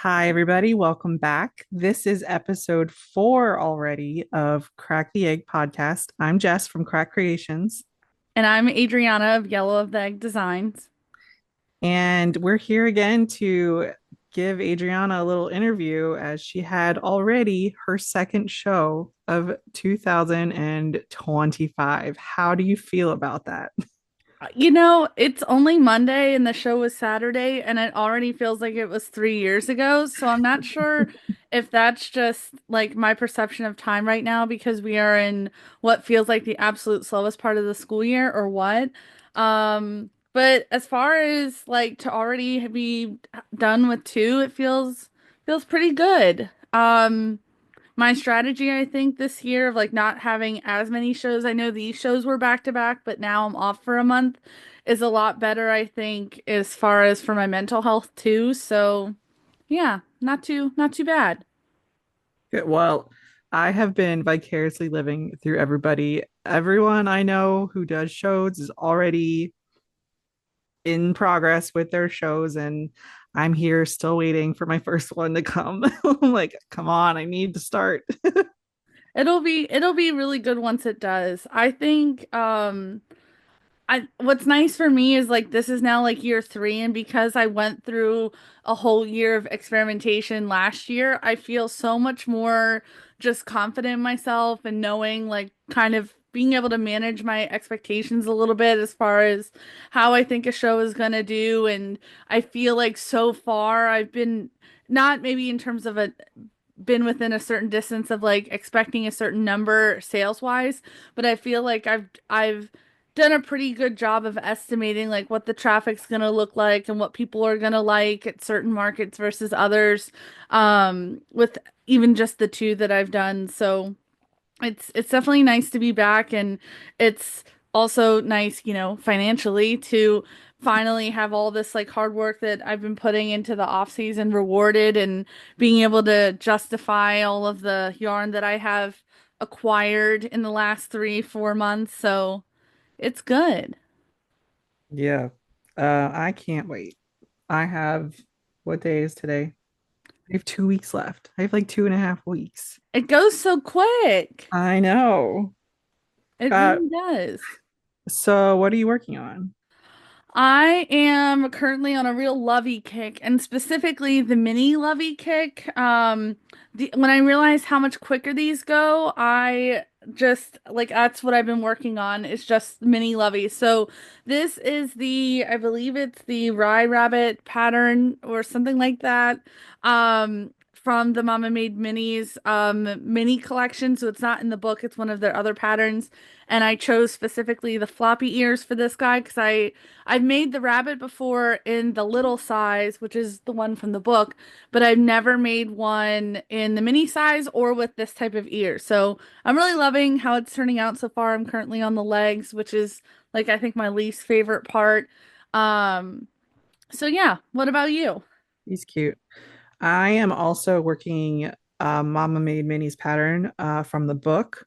Hi, everybody. Welcome back. This is episode 4 already of Crack the Egg podcast. I'm Jess from Crack Creations, And I'm Adrianna of Yellow of the Egg Designs. and we're here again to give Adriana a little interview as she had already her second show of 2025. How do you feel about that? It's only Monday and the show was Saturday, and it already feels like it was 3 years ago. So I'm not sure if that's just like my perception of time right now because we are in what feels like the absolute slowest part of the school year or what. But as far as like to already be done with two, it feels pretty good. My strategy, I think, this year of like not having as many shows. I know these shows were back to back, but now I'm off for a month is a lot better, I think, as far as for my mental health too. So yeah, not too bad. Well, I have been vicariously living through everybody. Everyone I know who does shows is already in progress with their shows, and I'm here still waiting for my first one to come. I'm like, come on, I need to start. It'll be really good once it does. I think I what's nice for me is like this is now like year three, and because I went through a whole year of experimentation last year, I feel so much more just confident in myself and knowing like kind of being able to manage my expectations a little bit as far as how I think a show is gonna do. And I feel like so far I've been not maybe in terms of a been within a certain distance of like expecting a certain number sales wise, but I feel like I've done a pretty good job of estimating like what the traffic's gonna look like and what people are gonna like at certain markets versus others, with even just the two that I've done. So it's definitely nice to be back, and it's also nice, financially to finally have all this like hard work that I've been putting into the off season rewarded and being able to justify all of the yarn that I have acquired in the last 3, 4 months. So it's good. Yeah. I can't wait. I have what day is today? I have 2 weeks left. I have like 2.5 weeks. It goes so quick. I know. It Uh, really does. so what are you working on? I am currently on a real lovey kick, and specifically the mini lovey kick. When I realized how much quicker these go, I just like that's what I've been working on. It's just mini lovey. So this is I believe it's the Rye Rabbit pattern or something like that. From the Mama Made Minis mini collection. So it's not in the book, it's one of their other patterns. And I chose specifically the floppy ears for this guy because I've made the rabbit before in the little size, which is the one from the book, but I've never made one in the mini size or with this type of ear. So I'm really loving how it's turning out so far. I'm currently on the legs, which is like I think my least favorite part. Um, so yeah, what about you? He's cute. I am also working Mama Made Minnie's pattern from the book.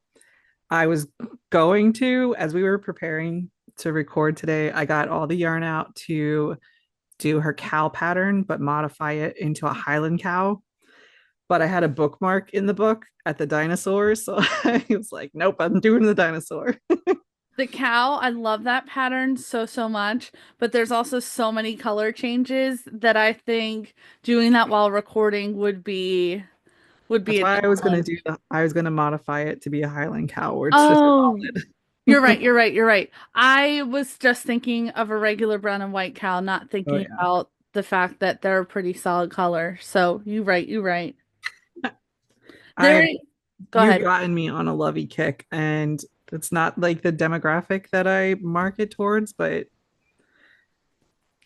I was going to, as we were preparing to record today, I got all the yarn out to do her cow pattern, but modify it into a Highland cow. But I had a bookmark in the book at the dinosaurs. So I was like, nope, I'm doing the dinosaur. The cow, I love that pattern so, so much, but there's also so many color changes that I think doing that while recording would be That's a why challenge. I was going to modify it to be a Highland cow where it's just Oh, you're solid. right, you're right, you're right. I was just thinking of a regular brown and white cow, not Oh, thinking yeah. about the fact that they're a pretty solid color. So you're right, you're right. There, I go You've ahead. gotten me on a lovey kick, and it's not like the demographic that I market towards, but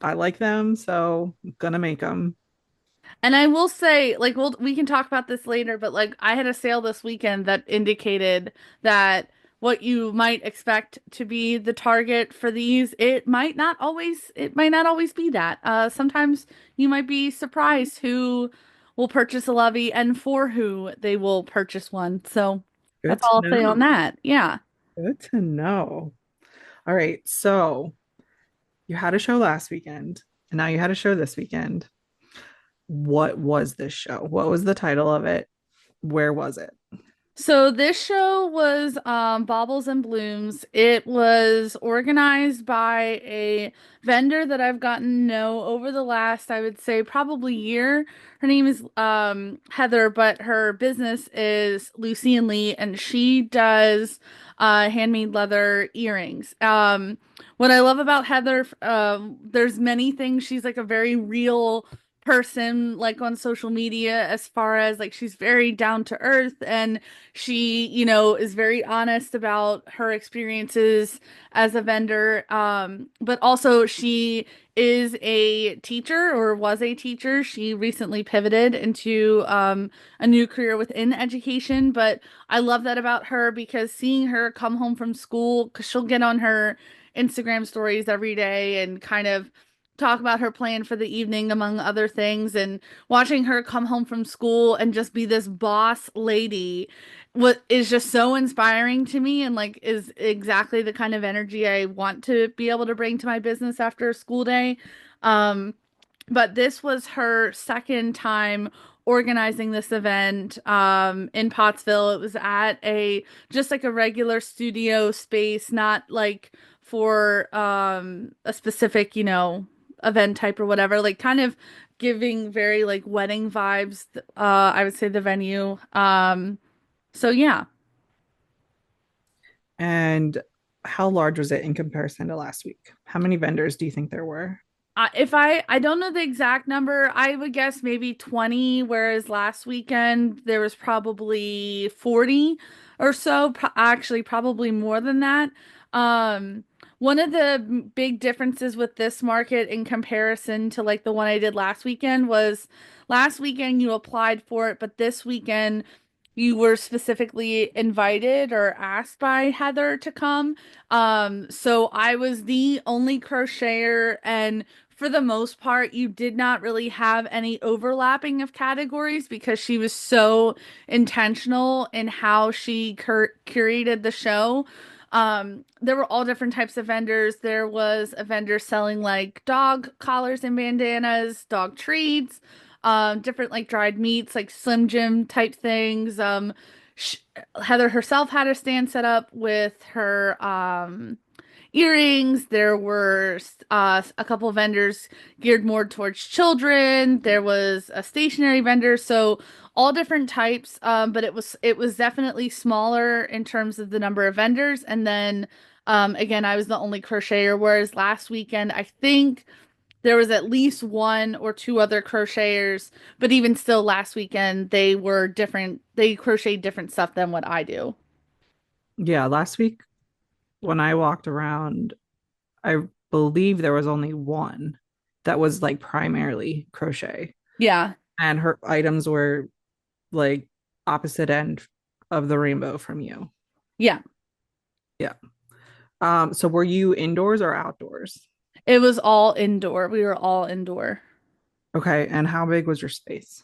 I like them, so I'm gonna make them. And I will say, like, we can talk about this later, but like, I had a sale this weekend that indicated that what you might expect to be the target for these, it might not always be that. Sometimes you might be surprised who will purchase a Lovey and for who they will purchase one. So Good that's to all I'll say on know. that. Yeah. Good to know. All right, so you had a show last weekend, and now you had a show this weekend. what was this show? What was the title of it? Where was it? So this show was Baubles and Blooms. It was organized by a vendor that I've gotten to know over the last, I would say, probably year. Her name is Heather, but her business is Lucy and Lee, and she does handmade leather earrings. What I love about Heather, there's many things. She's like a very real person, like on social media, as far as like she's very down to earth, and she, is very honest about her experiences as a vendor. But also she is a teacher or was a teacher. She recently pivoted into a new career within education. But I love that about her because seeing her come home from school, because she'll get on her Instagram stories every day and kind of talk about her plan for the evening, among other things, and watching her come home from school and just be this boss lady what is just so inspiring to me and like is exactly the kind of energy I want to be able to bring to my business after a school day. Um, but this was her second time organizing this event in Pottsville. It was at a just like a regular studio space, not like for a specific, event type or whatever, like kind of giving very like wedding vibes, I would say the venue. So yeah. And how large was it in comparison to last week? How many vendors do you think there were? If I don't know the exact number, I would guess maybe 20, whereas last weekend there was probably 40 or so, actually probably more than that. Um, One of the big differences with this market in comparison to like the one I did last weekend was last weekend you applied for it, but this weekend you were specifically invited or asked by Heather to come. So I was the only crocheter, and for the most part, you did not really have any overlapping of categories because she was so intentional in how she curated the show. There were all different types of vendors. There was a vendor selling like dog collars and bandanas, dog treats, different like dried meats, like Slim Jim type things. Sh Heather herself had a stand set up with her earrings. There were a couple of vendors geared more towards children. There was a stationary vendor, so all different types. But it was definitely smaller in terms of the number of vendors. And then again, I was the only crocheter, whereas last weekend I think there was at least one or two other crocheters, but even still last weekend they were different. They crocheted different stuff than what I do. Yeah, last week when I walked around, I believe there was only one that was like primarily crochet, Yeah. and her items were like opposite end of the rainbow from you. Yeah. Yeah. So were you indoors or outdoors? It was all indoor. We were all indoor. Okay, and how big was your space?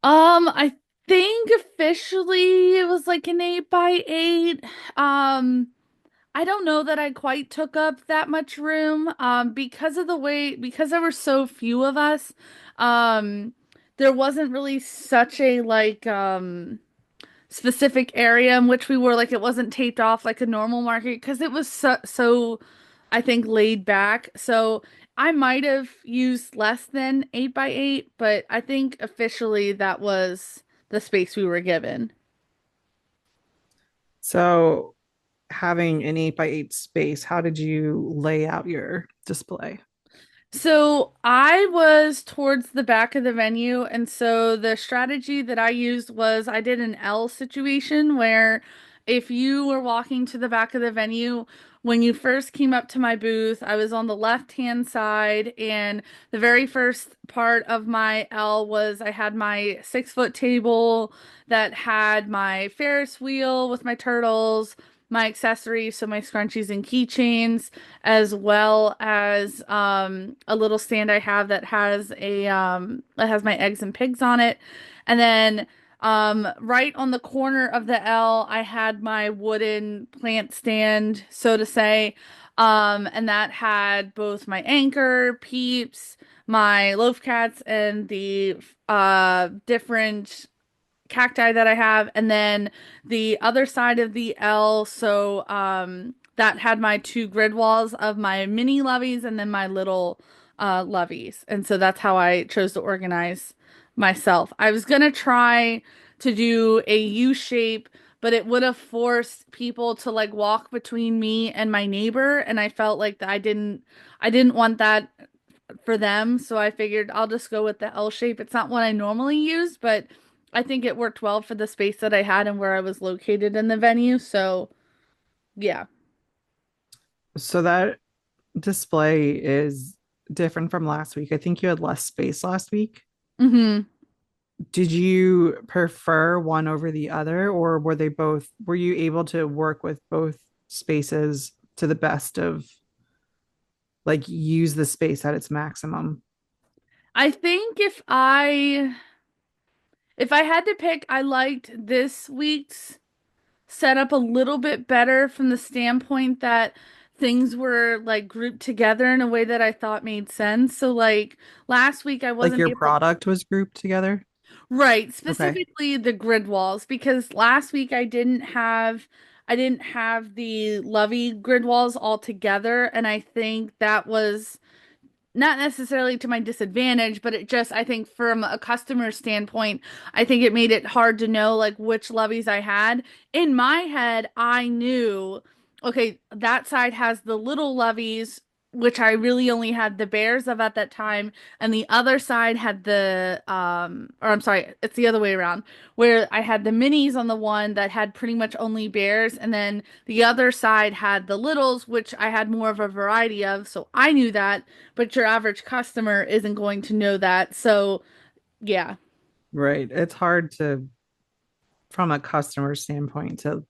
I think officially it was like an 8 by 8. Um, I don't know that I quite took up that much room. Because of the way, because there were so few of us, um, there wasn't really such a like specific area in which we were, like it wasn't taped off like a normal market because it was so I think laid back. So I might have used less than 8 by 8, but I think officially that was the space we were given. So having an 8 by 8 space, how did you lay out your display? So I was towards the back of the venue, and so the strategy that I used was I did an L situation where if you were walking to the back of the venue, when you first came up to my booth, I was on the left-hand side, and the very first part of my L was I had my 6 foot table that had my Ferris wheel with my turtles, my accessories, so my scrunchies and keychains, as well as a little stand I have that has a that has my eggs and pigs on it. And then right on the corner of the L, I had my wooden plant stand, so to say. And that had both my anchor, peeps, my loaf cats, and the different cacti that I have, and then the other side of the L, so that had my two grid walls of my mini loveys and then my little loveys. And so that's how I chose to organize myself. I was gonna try to do a U shape, but it would have forced people to like walk between me and my neighbor, and I felt like that I didn't want that for them, so I figured I'll just go with the L shape. It's not what I normally use, but I think it worked well for the space that I had and where I was located in the venue. So, yeah. So that display is different from last week. I think you had less space last week. Hmm. Did you prefer one over the other, or were you able to work with both spaces to the best of like use the space at its maximum? I think if I had to pick, I liked this week's setup a little bit better from the standpoint that things were like grouped together in a way that I thought made sense. So like last week I Like wasn't your able. product was grouped together? Right, Okay. specifically the grid walls because last week I didn't have the Lovey grid walls all together, and I think that was not necessarily to my disadvantage, but it just, I think from a customer standpoint, I think it made it hard to know like which levies I had. In my head, I knew, okay, that side has the little levies, which I really only had the bears of at that time, and the other side had or I'm sorry, it's the other way around, where I had the minis on the one that had pretty much only bears, and then the other side had the littles, which I had more of a variety of, so I knew that, but your average customer isn't going to know that. So, yeah. Right. It's hard to, from a customer standpoint, to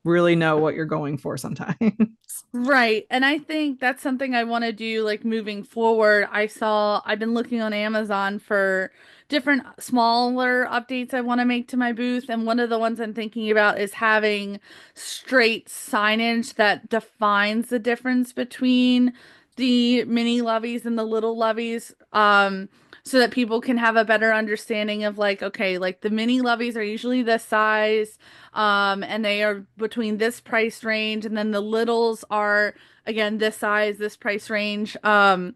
really know what you're going for sometimes. Right. And I think that's something I want to do like moving forward. I've been looking on Amazon for different smaller updates I want to make to my booth. And one of the ones I'm thinking about is having straight signage that defines the difference between the mini levies and the little levies. So that people can have a better understanding of like, okay, like the mini levies are usually this size, and they are between this price range, and then the littles are again this size, this price range. And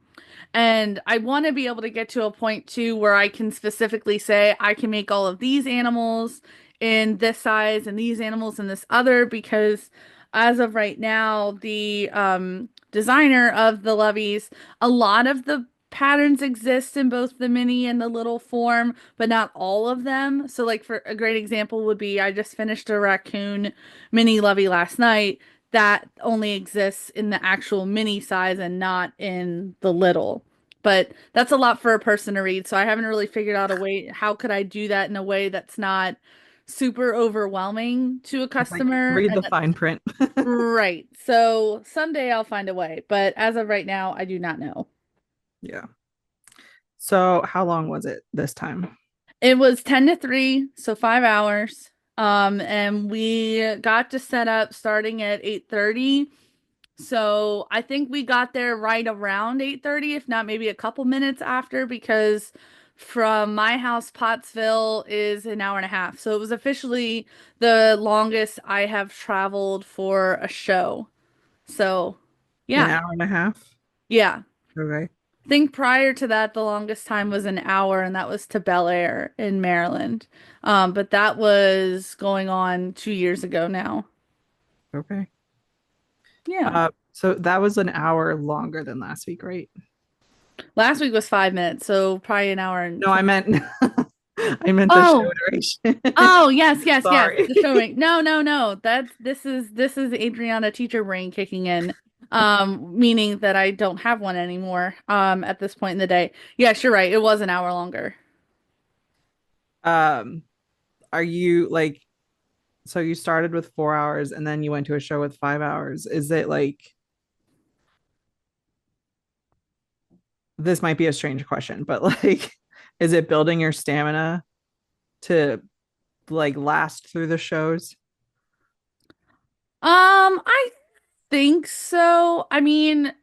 I want to be able to get to a point too where I can specifically say I can make all of these animals in this size and these animals in this other, because as of right now, the designer of the levies, a lot of the patterns exist in both the mini and the little form, but not all of them. So, like, for a great example would be I just finished a raccoon mini levy last night that only exists in the actual mini size and not in the little. But that's a lot for a person to read, so I haven't really figured out a way how could I do that in a way that's not super overwhelming to a Like customer. read And the fine print. right. So someday I'll find a way, but as of right now, I do not know. Yeah. So how long was it this time? It was 10 to 3, so 5 hours. And we got to set up starting at 8:30. So I think we got there right around 8:30, if not maybe a couple minutes after, because from my house, Pottsville is an hour and a half. So it was officially the longest I have traveled for a show. So An yeah, hour and a half? yeah. Okay. I think prior to that, the longest time was an hour, and that was to Bel Air in Maryland. But that was going on 2 years ago now. Okay. Yeah. So that was an hour longer than last week, right? Last week was 5 minutes, so probably an hour and No, I 20. meant I meant the show Oh, duration. oh, yes, yes, yes. Sorry. The showing. No, no, no. This is Adriana teacher brain kicking in. Meaning that I don't have one anymore. At this point in the day. Yes, you're right. It was an hour longer. Um, are you like so you started with 4 hours and then you went to a show with 5 hours? Is it like this might be a strange question, but like is it building your stamina to like last through the shows? I think so. I mean,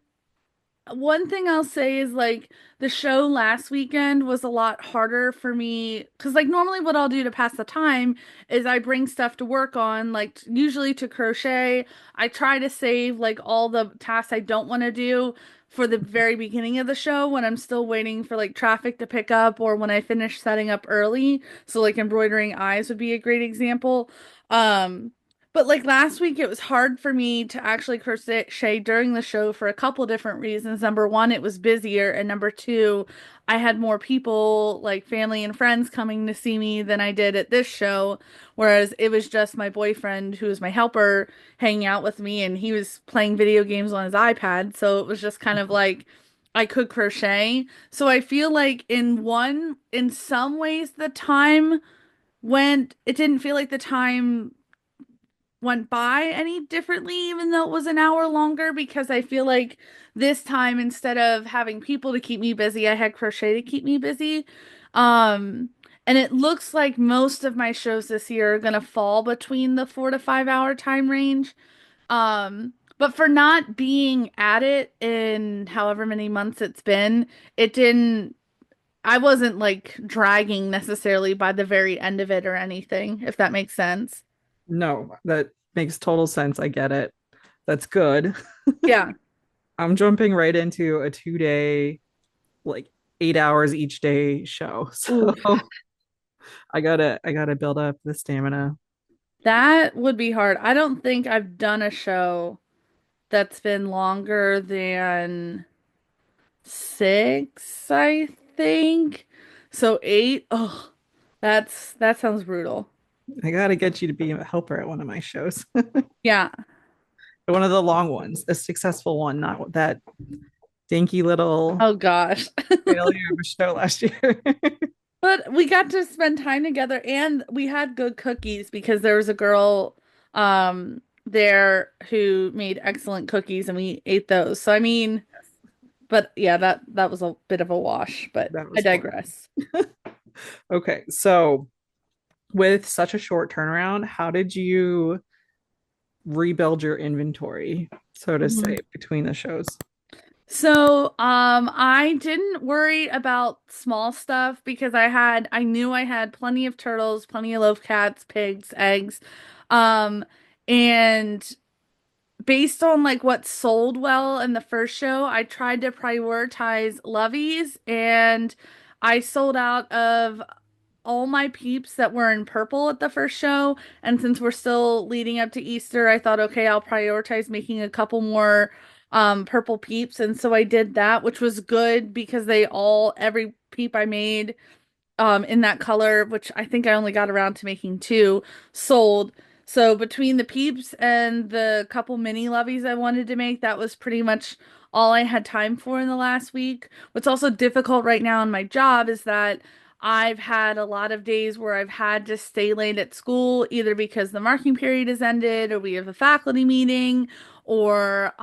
one thing I'll say is like the show last weekend was a lot harder for me because like normally what I'll do to pass the time is I bring stuff to work on, like usually to crochet. I try to save like all the tasks I don't want to do for the very beginning of the show when I'm still waiting for like traffic to pick up or when I finish setting up early. So like embroidering eyes would be a great example. Um but like last week, it was hard for me to actually crochet during the show for a couple different reasons. Number one, it was busier, and number two, I had more people, like family and friends, coming to see me than I did at this show. Whereas it was just my boyfriend, who was my helper, hanging out with me, and he was playing video games on his iPad. So it was just kind of like I could crochet. So I feel like in some ways, the time it didn't feel like the time went by any differently, even though it was an hour longer, because I feel like this time, instead of having people to keep me busy, I had crochet to keep me busy. Um, and it looks like most of my shows this year are gonna fall between the 4 to 5 hour time range. But for not being at it in however many months it's been, it didn't, I wasn't like dragging necessarily by the very end of it or anything, if that makes sense. No, that makes total sense. I get it. That's good. Yeah. I'm jumping right into a 2 day, like 8 hours each day show. Ooh. So I gotta build up the stamina. That would be hard. I don't think I've done a show that's been longer than 6, I think. So 8. Oh, that sounds brutal. I gotta get you to be a helper at one of my shows. Yeah. One of the long ones, a successful one, not that dinky little Oh gosh. failure of a show last year. But we got to spend time together and we had good cookies because there was a girl there who made excellent cookies and we ate those. So I mean, but yeah, that was a bit of a wash, but That I was fun. digress. Okay, so with such a short turnaround, how did you rebuild your inventory, so to say, between the shows? So, I didn't worry about small stuff because I knew I had plenty of turtles, plenty of loaf cats, pigs, eggs. Um, and based on like what sold well in the first show, I tried to prioritize loveys and I sold out of all my peeps that were in purple at the first show. And since we're still leading up to Easter, I thought, okay, I'll prioritize making a couple more purple peeps. And so I did that, which was good because every peep I made in that color, which I think I only got around to making two, sold. So between the peeps and the couple mini loveys I wanted to make, that was pretty much all I had time for in the last week. What's also difficult right now in my job is that I've had a lot of days where I've had to stay late at school, either because the marking period has ended, or we have a faculty meeting, or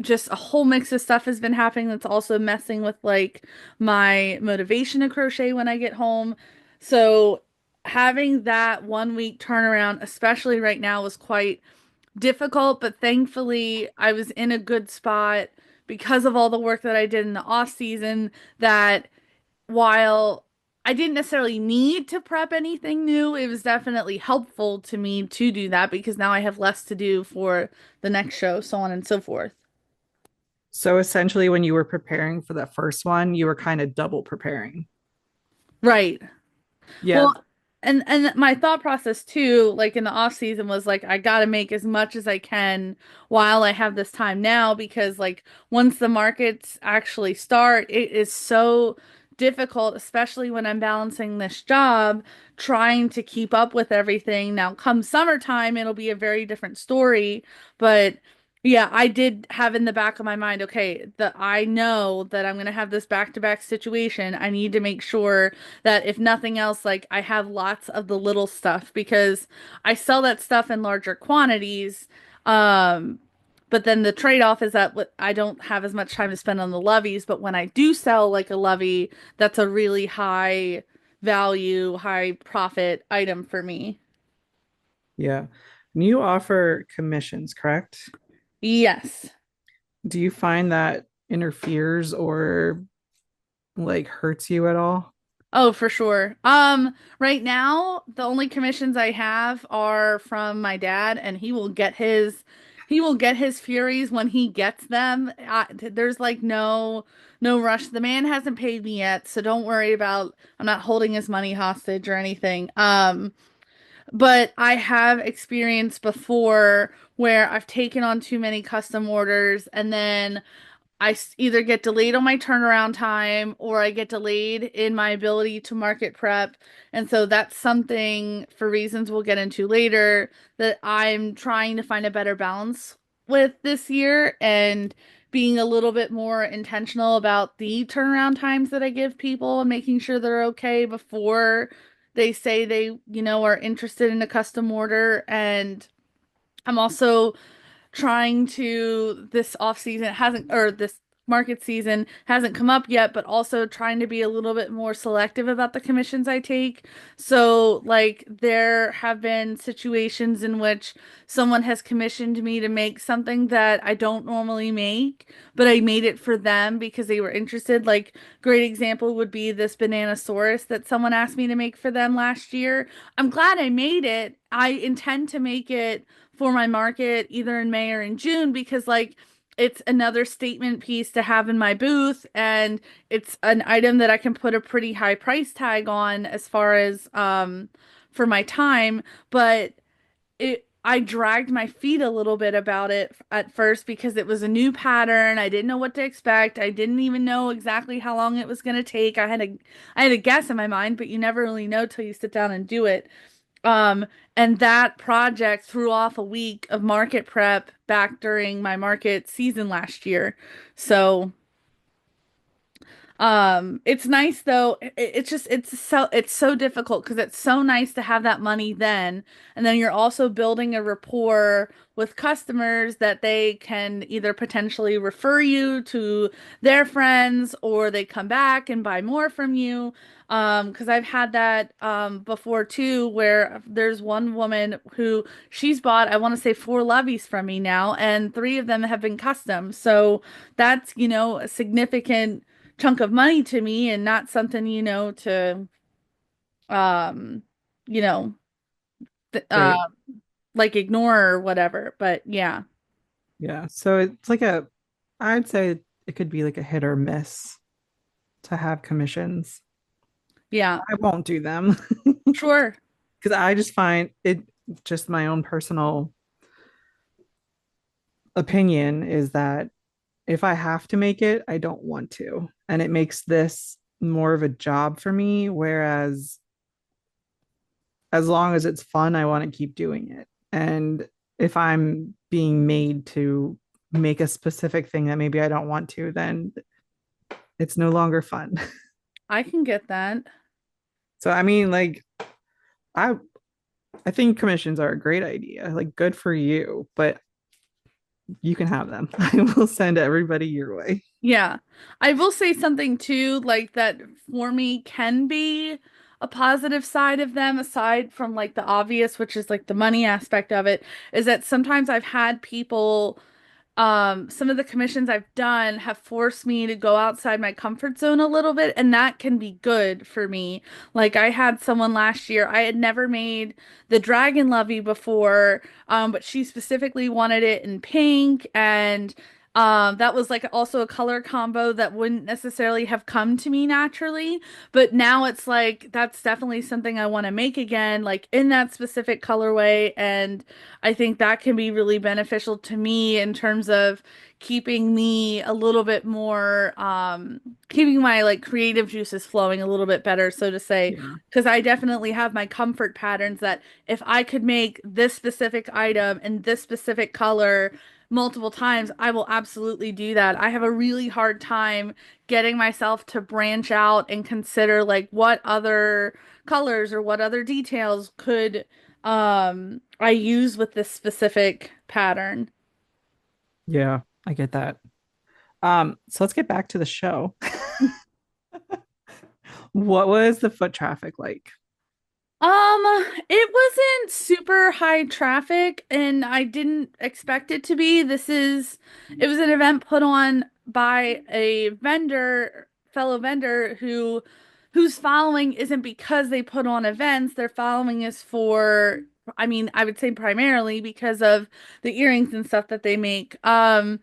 just a whole mix of stuff has been happening that's also messing with like my motivation to crochet when I get home. So having that 1 week turnaround, especially right now, was quite difficult, but thankfully I was in a good spot because of all the work that I did in the off season that while I didn't necessarily need to prep anything new, it was definitely helpful to me to do that because now I have less to do for the next show, so on and so forth. So essentially, when you were preparing for that first one, you were kind of double preparing. Right. Yeah. Well, and my thought process too, like in the off season was like I gotta make as much as I can while I have this time now because like once the markets actually start, it is so difficult, especially when I'm balancing this job, trying to keep up with everything. Now, come summertime, it'll be a very different story, but yeah, I did have in the back of my mind, okay, that I know that I'm gonna have this back-to-back situation. I need to make sure that if nothing else, like I have lots of the little stuff because I sell that stuff in larger quantities. Um, but then the trade-off is that I don't have as much time to spend on the loveys, but when I do sell like a lovey, that's a really high value, high profit item for me. Yeah. And you offer commissions, correct? Yes. Do you find that interferes or like hurts you at all? Oh, for sure. Right now, the only commissions I have are from my dad, and he will get his furies when he gets them. There's like no rush. The man hasn't paid me yet, so don't worry about I'm not holding his money hostage or anything. But I have experienced before where I've taken on too many custom orders and then either get delayed on my turnaround time or I get delayed in my ability to market prep. And so that's something for reasons we'll get into later that I'm trying to find a better balance with this year and being a little bit more intentional about the turnaround times that I give people and making sure they're okay before they say they are interested in a custom order. And I'm also trying to this off season hasn't or this market season hasn't come up yet, but also trying to be a little bit more selective about the commissions I take. So, like, there have been situations in which someone has commissioned me to make something that I don't normally make, but I made it for them because they were interested. Like, great example would be this Bananasaurus that someone asked me to make for them last year. I'm glad I made it. I intend to make it for my market either in May or in June because like it's another statement piece to have in my booth and it's an item that I can put a pretty high price tag on as far as for my time, but I dragged my feet a little bit about it at first because it was a new pattern. I didn't know what to expect. I didn't even know exactly how long it was going to take. I had a guess in my mind, but you never really know till you sit down and do it. Um, and that project threw off a week of market prep back during my market season last year. So, it's nice though. It's just it's so difficult because it's so nice to have that money then, and then you're also building a rapport with customers that they can either potentially refer you to their friends or they come back and buy more from you. Because I've had that before too, where there's one woman who she's bought, I want to say 4 levies from me now, and 3 of them have been custom. So that's a significant chunk of money to me and not something to um you know th Right. like ignore or whatever. But yeah. Yeah. So it's like I'd say it could be like a hit or miss to have commissions. Yeah. I won't do them Sure. because I just find it just my own personal opinion is that if I have to make it, I don't want to. And it makes this more of a job for me. Whereas as long as it's fun, I want to keep doing it. And if I'm being made to make a specific thing that maybe I don't want to, then it's no longer fun. I can get that. So I mean, like I I think commissions are a great idea. Like good for you, but you can have them. I will send everybody your way. Yeah. I will say something too, like that for me can be a positive side of them, aside from like the obvious, which is like the money aspect of it, is that sometimes I've had people some of the commissions I've done have forced me to go outside my comfort zone a little bit, and that can be good for me. Like I had someone last year, I had never made the dragon lovey before, but she specifically wanted it in pink, and that was like also a color combo that wouldn't necessarily have come to me naturally, but now it's like that's definitely something I want to make again, like in that specific colorway, and I think that can be really beneficial to me in terms of keeping me a little bit more, keeping my like creative juices flowing a little bit better, so to say. Yeah. Because I definitely have my comfort patterns that if I could make this specific item in this specific color multiple times, I will absolutely do that. I have a really hard time getting myself to branch out and consider like what other colors or what other details could I use with this specific pattern. Yeah, I get that. So let's get back to the show. What was the foot traffic like? It wasn't super high traffic and I didn't expect it to be. It was an event put on by a fellow vendor whose following isn't because they put on events. Their following is for, I mean, I would say primarily because of the earrings and stuff that they make. And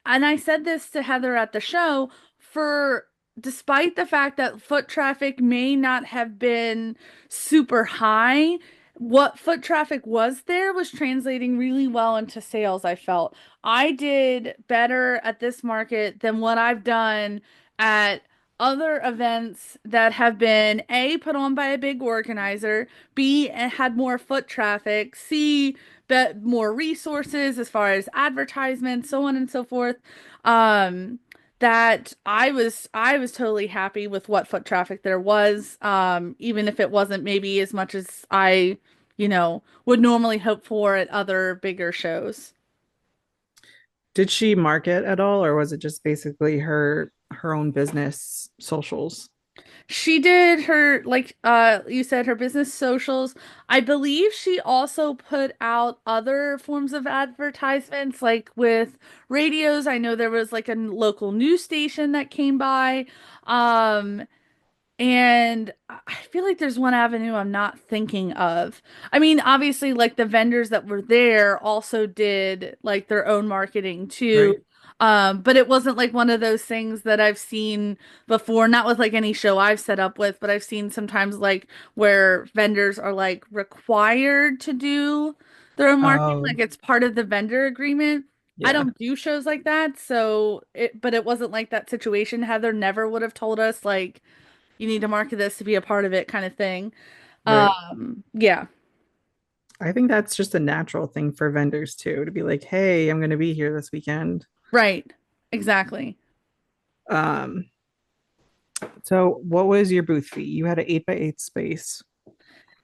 I said this to Heather at the show, for despite the fact that foot traffic may not have been super high, what foot traffic was there was translating really well into sales, I felt. I did better at this market than what I've done at other events that have been A, put on by a big organizer, B, had more foot traffic, C, bet more resources as far as advertisements, so on and so forth. Um, that I was totally happy with what foot traffic there was, even if it wasn't maybe as much as I, would normally hope for at other bigger shows. Did she market at all, or was it just basically her own business socials? She did her, like you said, her business socials. I believe she also put out other forms of advertisements, like with radios. I know there was like a local news station that came by. Um, and I feel like there's one avenue I'm not thinking of. I mean, obviously, like the vendors that were there also did like their own marketing too. Right. But it wasn't like one of those things that I've seen before, not with like any show I've set up with, but I've seen sometimes like where vendors are like required to do their own marketing, Oh, like it's part of the vendor agreement. I yeah. don't do shows like that, but it wasn't like that situation. Heather never would have told us like you need to market this to be a part of it kind of thing. Right. Yeah, I think that's just a natural thing for vendors too, to be like, hey, I'm going to be here this weekend. right. Exactly. Um, so what was your booth fee? You had an 8 by 8 space.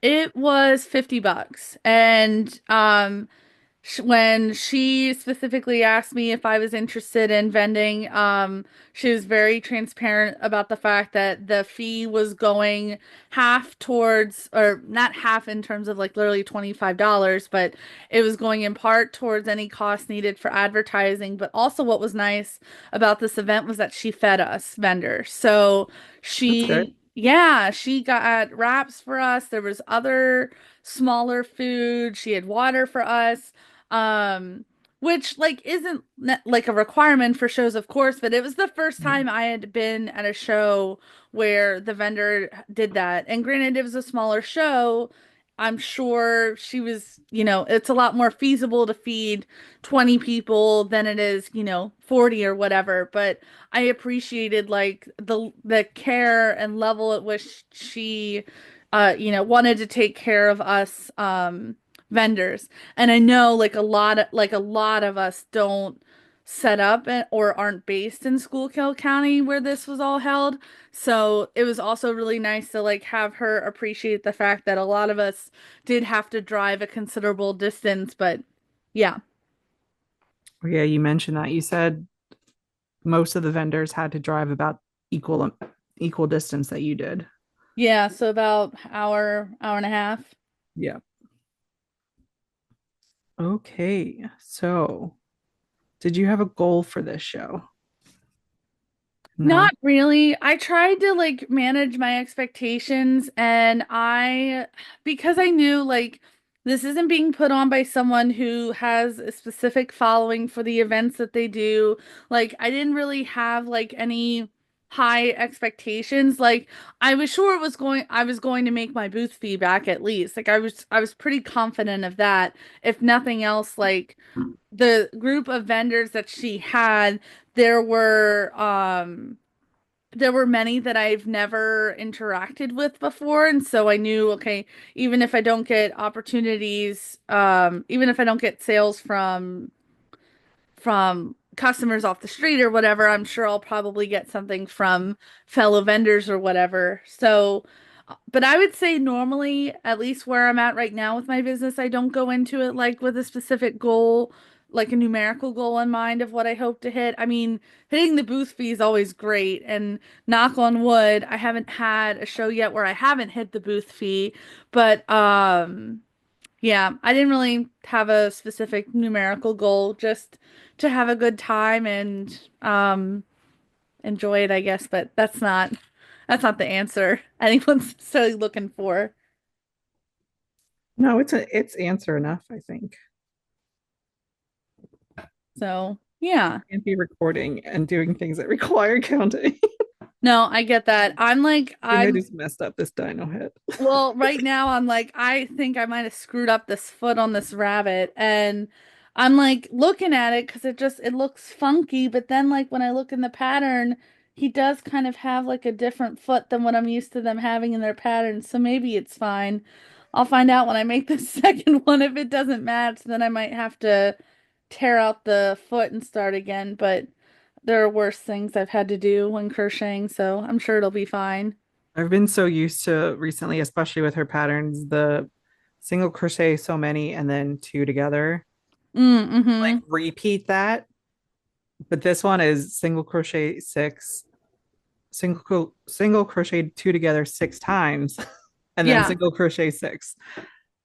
It was $50. And when she specifically asked me if I was interested in vending, she was very transparent about the fact that the fee was going half towards, or not half in terms of like literally $25, but it was going in part towards any cost needed for advertising. But also, what was nice about this event was that she fed us vendors. So That's good. yeah, she got wraps for us. There was other smaller food. She had water for us um which like isn't like a requirement for shows, of course, but it was the first time I had been at a show where the vendor did that. And granted, it was a smaller show. I'm sure she was, it's a lot more feasible to feed 20 people than it is, 40 or whatever. But I appreciated like the care and level at which she wanted to take care of us vendors. And I know like a lot of us don't set up or aren't based in Schuylkill County where this was all held. So it was also really nice to like have her appreciate the fact that a lot of us did have to drive a considerable distance, but yeah. Oh, yeah, you mentioned that. You said most of the vendors had to drive about equal distance that you did. Yeah, so about hour and a half. Yeah. Okay. So, did you have a goal for this show? Not No. really. I tried to like manage my expectations and because I knew like this isn't being put on by someone who has a specific following for the events that they do. Like I didn't really have like any high expectations. Like I was going to make my booth feedback at least. Like I was pretty confident of that. If nothing else, like the group of vendors that she had, there were um there were many that I've never interacted with before, and so I knew, okay, even if I don't get opportunities, even if I don't get sales from customers off the street or whatever, I'm sure I'll probably get something from fellow vendors or whatever. But I would say normally, at least where I'm at right now with my business, I don't go into it like with a specific goal. like a numerical goal in mind of what I hope to hit. I mean, hitting the booth fee is always great, and knock on wood, I haven't had a show yet where I haven't hit the booth fee, but yeah, I didn't really have a specific numerical goal, just to have a good time and enjoy it, I guess, but that's not the answer anyone's necessarily looking for. No, it's answer enough, I think. So, yeah. Can't be recording and doing things that require counting. No, I get that. I'm like, I think I I'm just messed up this dino hit. Well, right now I'm like, I think I might have screwed up this foot on this rabbit, and I'm like looking at it because it looks funky, but then like when I look in the pattern, he does kind of have like a different foot than what I'm used to them having in their patterns, so maybe it's fine. I'll find out when I make the second one. If it doesn't match, then I might have to tear out the foot and start again, but there are worse things I've had to do when crocheting, so I'm sure it'll be fine. I've been so used to recently, especially with her patterns, the single crochet so many and then two together. Like Mm-hmm. repeat that. But this one is single crochet six, single crochet two together six times, and then Yeah. single crochet six.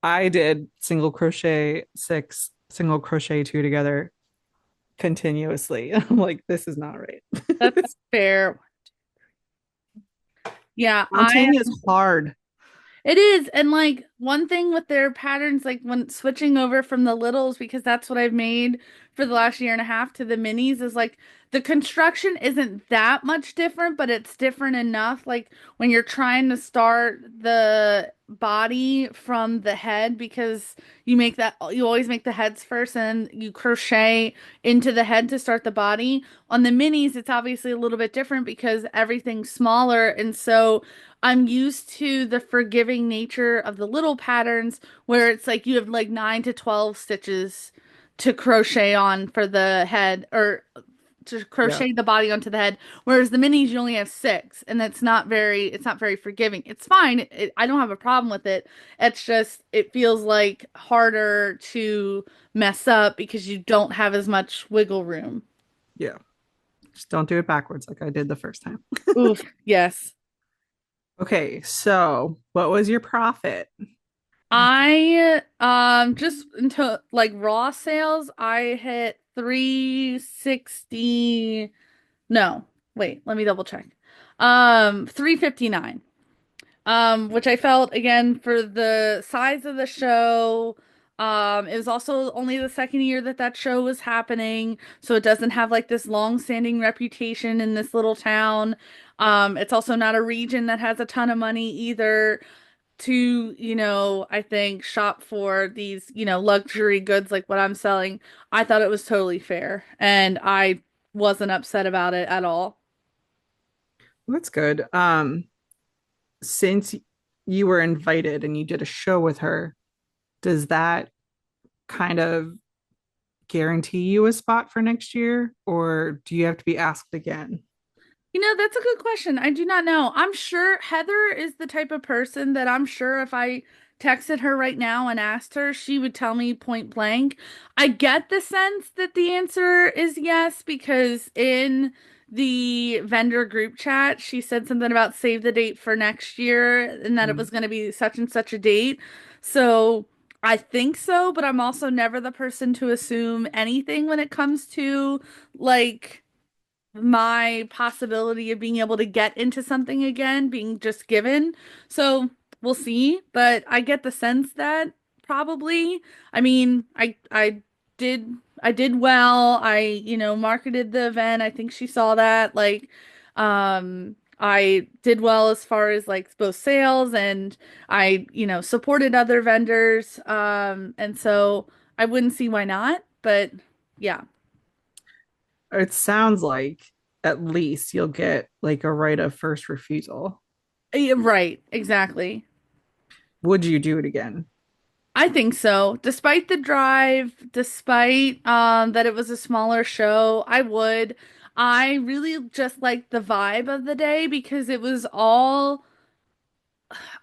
I did single crochet six, single crochet two together continuously. I'm like, this is not right. That's fair. Yeah, Counting is hard. it is. And like one thing with their patterns, like when switching over from the littles, because that's what I've made for the last year and a half to the minis, is like the construction isn't that much different, but it's different enough. Like when you're trying to start the body from the head, because you always make the heads first and you crochet into the head to start the body. On the minis, it's obviously a little bit different because everything's smaller. And so I'm used to the forgiving nature of the little patterns where it's like you have like 9 to 12 stitches to crochet on for the head or to Yeah. crochet the body onto the head, whereas the minis you only have 6, and it's not very forgiving. It's fine. I don't have a problem with it. It's just it feels like harder to mess up because you don't have as much wiggle room. Yeah. Just don't do it backwards like I did the first time. Oof, yes. Okay, so what was your profit? I just into like raw sales, I hit 360. No, wait, let me double check. 359. Which I felt again for the size of the show. It was also only the second year that that show was happening, so it doesn't have like this long-standing reputation in this little town. It's also not a region that has a ton of money either to, I think shop for these, luxury goods like what I'm selling. I thought it was totally fair, and I wasn't upset about it at all. That's good. Since you were invited and you did a show with her, does that kind of guarantee you a spot for next year, or do you have to be asked again? That's a good question. I do not know. I'm sure Heather is the type of person that I'm sure if I texted her right now and asked her, she would tell me point blank. I get the sense that the answer is yes, because in the vendor group chat, she said something about save the date for next year and that it Mm. was going to be such and such a date. So I think so, but I'm also never the person to assume anything when it comes to like my possibility of being able to get into something again being just given. So we'll see, but I get the sense that probably. I mean, did I did well. Marketed the event. I think she saw that. Like, I did well as far as like both sales and I, supported other vendors. And so I wouldn't see why not, but yeah. It sounds like at least you'll get like a right of first refusal. Yeah, right, exactly. Would you do it again? I think so. Despite the drive, despite that it was a smaller show, I would. I really just liked the vibe of the day because it was all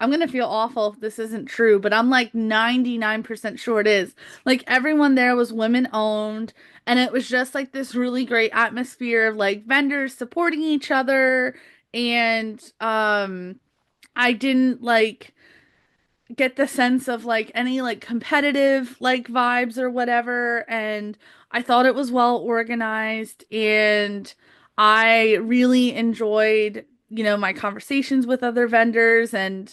I'm gonna feel awful if this isn't true, but I'm like 99% sure it is. Like everyone there was women owned, and it was just like this really great atmosphere of like vendors supporting each other, and I didn't like get the sense of like any like competitive like vibes or whatever. And I thought it was well organized, and I really enjoyed, my conversations with other vendors. And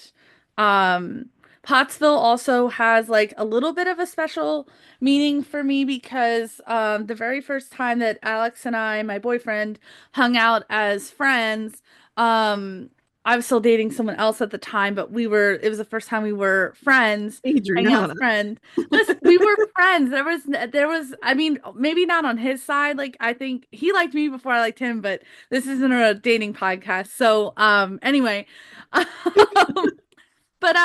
um Pottsville also has like a little bit of a special meaning for me because the very first time that Alex and I, my boyfriend, hung out as friends, um I was still dating someone else at the time, but it was the first time we were friends, hanging out as Adrianna. friends. Listen, we were friends. I mean, maybe not on his side. Like, I think he liked me before I liked him, but this isn't a dating podcast. So, anyway, but,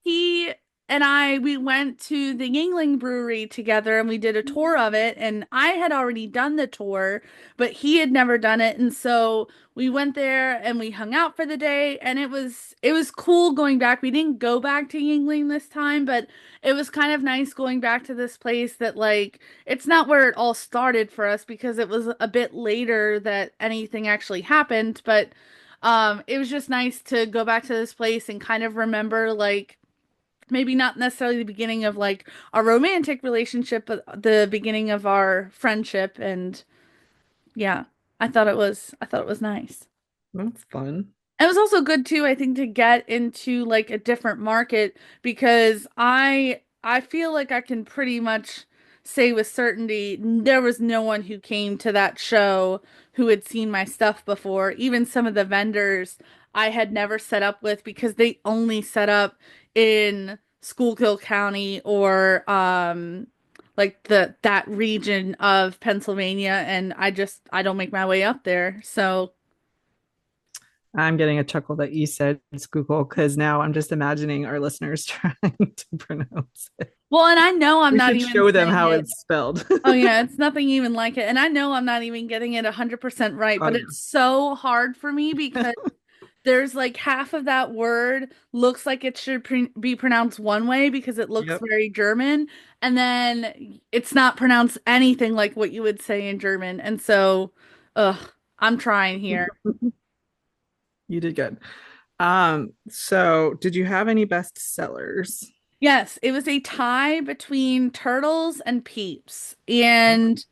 he and we went to the Yingling Brewery together and we did a tour of it. And I had already done the tour, but he had never done it. And so we went there and we hung out for the day. And it was cool going back. We didn't go back to Yingling this time, but it was kind of nice going back to this place that, like, it's not where it all started for us because it was a bit later that anything actually happened. But it was just nice to go back to this place and kind of remember, like, maybe not necessarily the beginning of like a romantic relationship, but the beginning of our friendship. And yeah, I thought it was nice. That's fun. It was also good too, I think, to get into like a different market because I feel like I can pretty much say with certainty there was no one who came to that show who had seen my stuff before. Even some of the vendors I had never set up with because they only set up in Schuylkill County or like that region of Pennsylvania, and I don't make my way up there. So I'm getting a chuckle that you said Google because now I'm just imagining our listeners trying to pronounce it. well, and I know I'm We not should even show them saying how it. it's spelled. Oh yeah, it's nothing even like it. And I know I'm not even getting it 100% right, Oh but yeah. it's so hard for me because there's like half of that word looks like it should be pronounced one way because it looks Yep. very German, and then it's not pronounced anything like what you would say in German. And so, ugh, I'm trying here. You did good. So did you have any best sellers? Yes, it was a tie between turtles and peeps. And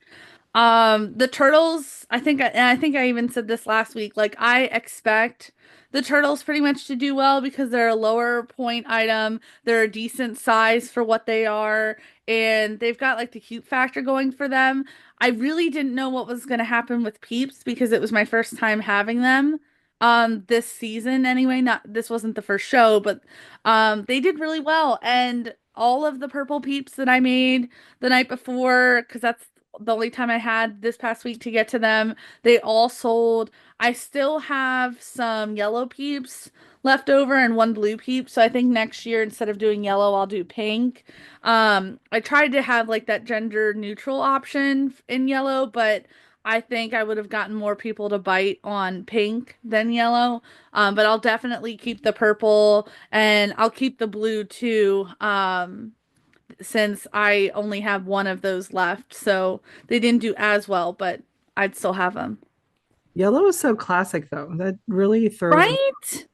the turtles, I think I even said this last week, like I expect the turtles pretty much to do well because they're a lower point item. They're a decent size for what they are, and they've got like the cute factor going for them. I really didn't know what was going to happen with Peeps because it was my first time having them this season anyway. Not this wasn't the first show, but they did really well. And all of the purple Peeps that I made the night before, because that's the only time I had this past week to get to them, they all sold. I still have some yellow Peeps left over and one blue Peep, so I think next year instead of doing yellow, I'll do pink. I tried to have like that gender neutral option in yellow, but I think I would have gotten more people to bite on pink than yellow. But I'll definitely keep the purple and I'll keep the blue too. Since I only have one of those left. So they didn't do as well, but I'd still have them. Yellow is so classic though. That really throws me. Right?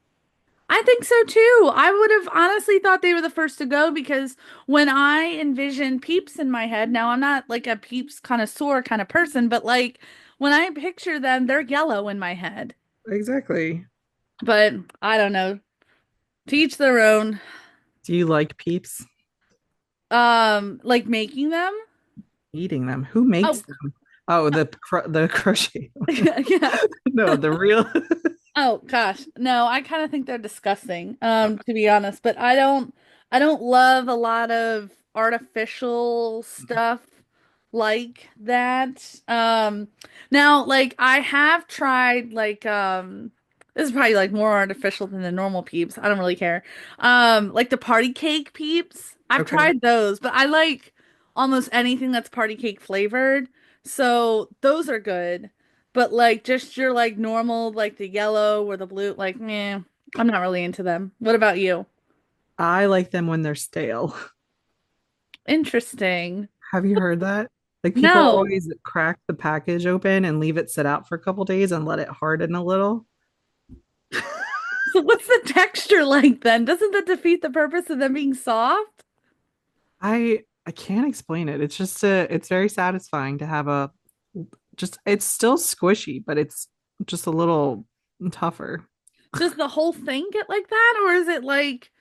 I think so too. I would have honestly thought they were the first to go because when I envision Peeps in my head, now I'm not like a Peeps connoisseur kind of person, but like when I picture them, they're yellow in my head. Exactly. But I don't know. To each their own. Do you like peeps? Like making them? Eating them? Who makes Oh, them? Oh, the crochet. yeah. No, the real. Oh gosh. No, I kind of think they're disgusting, to be honest, but I don't love a lot of artificial stuff like that. Now like I have tried like this is probably like more artificial than the normal peeps. I don't really care. Like the party cake peeps. I've Okay. tried those, but I like almost anything that's party cake flavored. So those are good. But like just your like normal like the yellow or the blue like meh. I'm not really into them. What about you? I like them when they're stale. Interesting. Have you heard that? Like people No. always crack the package open and leave it sit out for a couple days and let it harden a little. So what's the texture like then? Doesn't that defeat the purpose of them being soft? I can't explain it. It's just it's very satisfying to have a just it's still squishy, but it's just a little tougher. Does the whole thing get like that, or is it like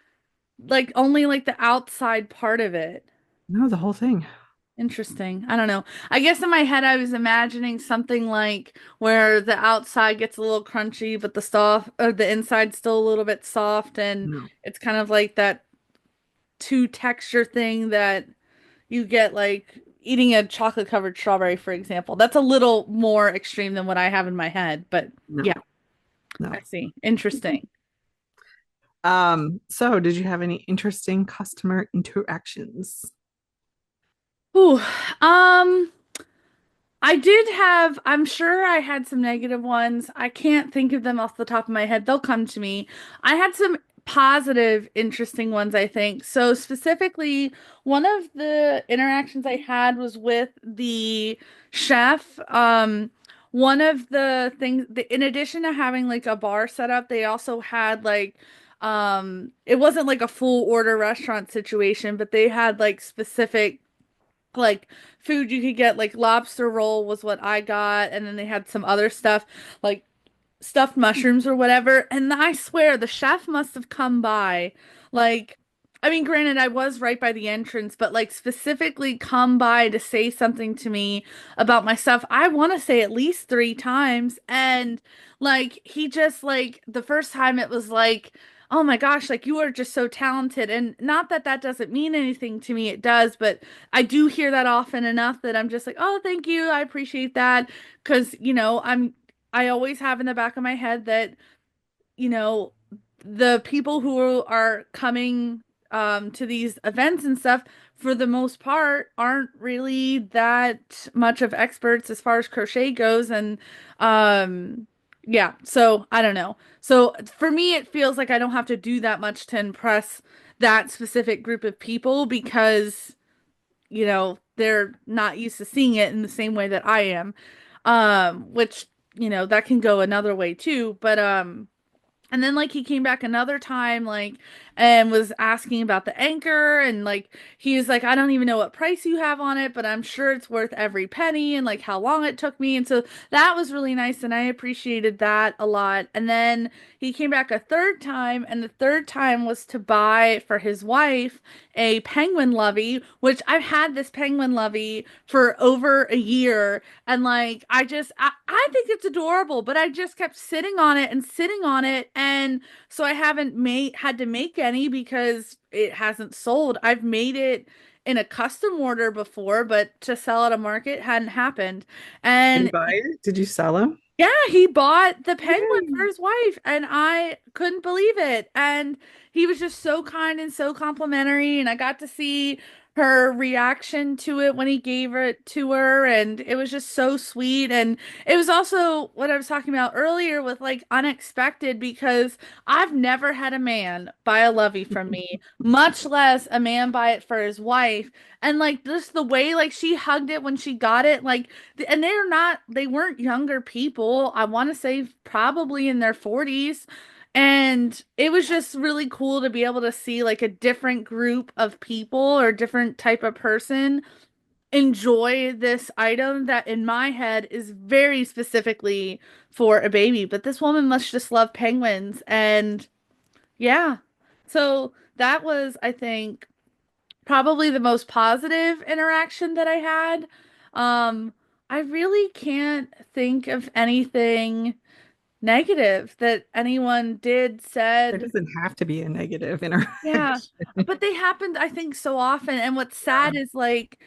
only like the outside part of it? No, the whole thing. Interesting. I don't know. I guess in my head I was imagining something like where the outside gets a little crunchy, but the soft or the inside's still a little bit soft, and No. it's kind of like that two texture thing that you get like eating a chocolate covered strawberry, for example. That's a little more extreme than what I have in my head, but No. yeah, No. I see. Interesting. So did you have any interesting customer interactions? Ooh, um, I did have, I'm sure I had some negative ones. I can't think of them off the top of my head. They'll come to me. I had some positive, interesting ones, I think. So, specifically, one of the interactions I had was with the chef. One of the things, in addition to having like a bar set up, they also had like, it wasn't like a full order restaurant situation, but they had like specific like food you could get. Like lobster roll was what I got, and then they had some other stuff like stuffed mushrooms or whatever. And I swear the chef must have come by. Like, I mean, granted, I was right by the entrance, but like specifically come by to say something to me about my stuff. I want to say at least three times. And like, he just like the first time it was like, oh my gosh, like you are just so talented. And not that that doesn't mean anything to me, it does, but I do hear that often enough that I'm just like, oh, thank you. I appreciate that. Because, I always have in the back of my head that, you know, the people who are coming to these events and stuff, for the most part, aren't really that much of experts as far as crochet goes. And um, yeah, so I don't know. So for me, it feels like I don't have to do that much to impress that specific group of people because they're not used to seeing it in the same way that I am. Which, that can go another way too. But and then like he came back another time like and was asking about the anchor, and like he was like, I don't even know what price you have on it, but I'm sure it's worth every penny, and like how long it took me. And so that was really nice and I appreciated that a lot. And then he came back a third time, and the third time was to buy for his wife a penguin lovey, which I've had this penguin lovey for over a year. And like I think it's adorable, but I just kept sitting on it and sitting on it. And so I haven't made had to make any because it hasn't sold. I've made it in a custom order before, but to sell at a market hadn't happened. Did he And buy it? Did you sell him? yeah, he bought the penguin for Yay. his wife, and I couldn't believe it. And he was just so kind and so complimentary, and I got to see her reaction to it when he gave it to her, and it was just so sweet. And it was also what I was talking about earlier with like unexpected because I've never had a man buy a lovey from me, much less a man buy it for his wife. And like just the way like she hugged it when she got it, like and they weren't younger people. I want to say probably in their 40s. And it was just really cool to be able to see like a different group of people or different type of person enjoy this item that in my head is very specifically for a baby. But this woman must just love penguins. And yeah. So that was, I think, probably the most positive interaction that I had. Um, I really can't think of anything negative that anyone did, There said. doesn't have to be a negative Yeah, interaction. but they happened, I think, so often. And what's Yeah. sad is like,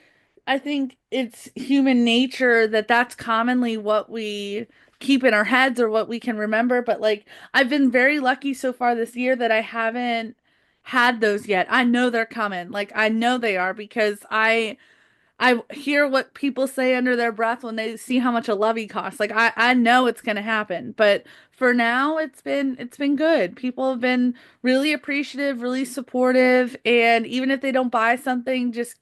I think it's human nature that that's commonly what we keep in our heads or what we can remember. But like, I've been very lucky so far this year that I haven't had those yet. I know they're coming. Like, I know they are because I I hear what people say under their breath when they see how much a lovey costs. Like I know it's gonna happen, but for now it's been good. People have been really appreciative, really supportive, and even if they don't buy something, just,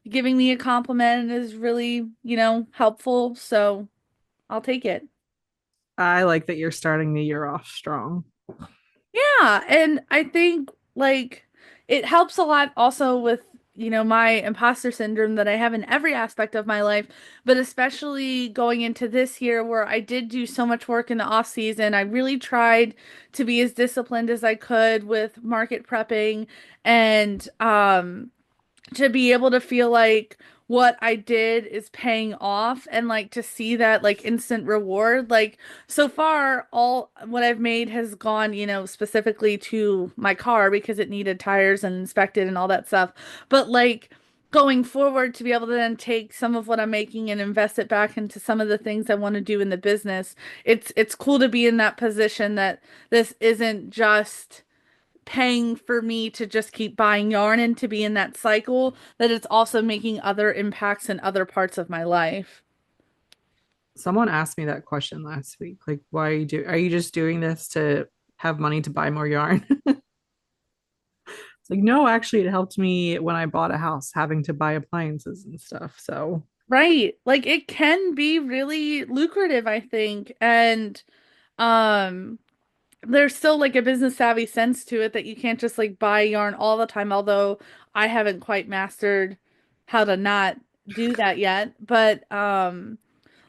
giving me a compliment is really, helpful. So I'll take it. I like that you're starting the year off strong. Yeah, and I think like it helps a lot also with, my imposter syndrome that I have in every aspect of my life, but especially going into this year where I did do so much work in the off season. I really tried to be as disciplined as I could with market prepping and to be able to feel like what I did is paying off and like to see that like instant reward. Like so far, all what I've made has gone, specifically to my car because it needed tires and inspected and all that stuff. But like going forward to be able to then take some of what I'm making and invest it back into some of the things I want to do in the business. It's cool to be in that position that this isn't just paying for me to just keep buying yarn and to be in that cycle, that it's also making other impacts in other parts of my life. Someone asked me that question last week. Like, why are you just doing this to have money to buy more yarn? It's like, no, actually, it helped me when I bought a house, having to buy appliances and stuff. So Right. Like it can be really lucrative, I think. And um there's still like a business savvy sense to it that you can't just like buy yarn all the time, although I haven't quite mastered how to not do that yet. But when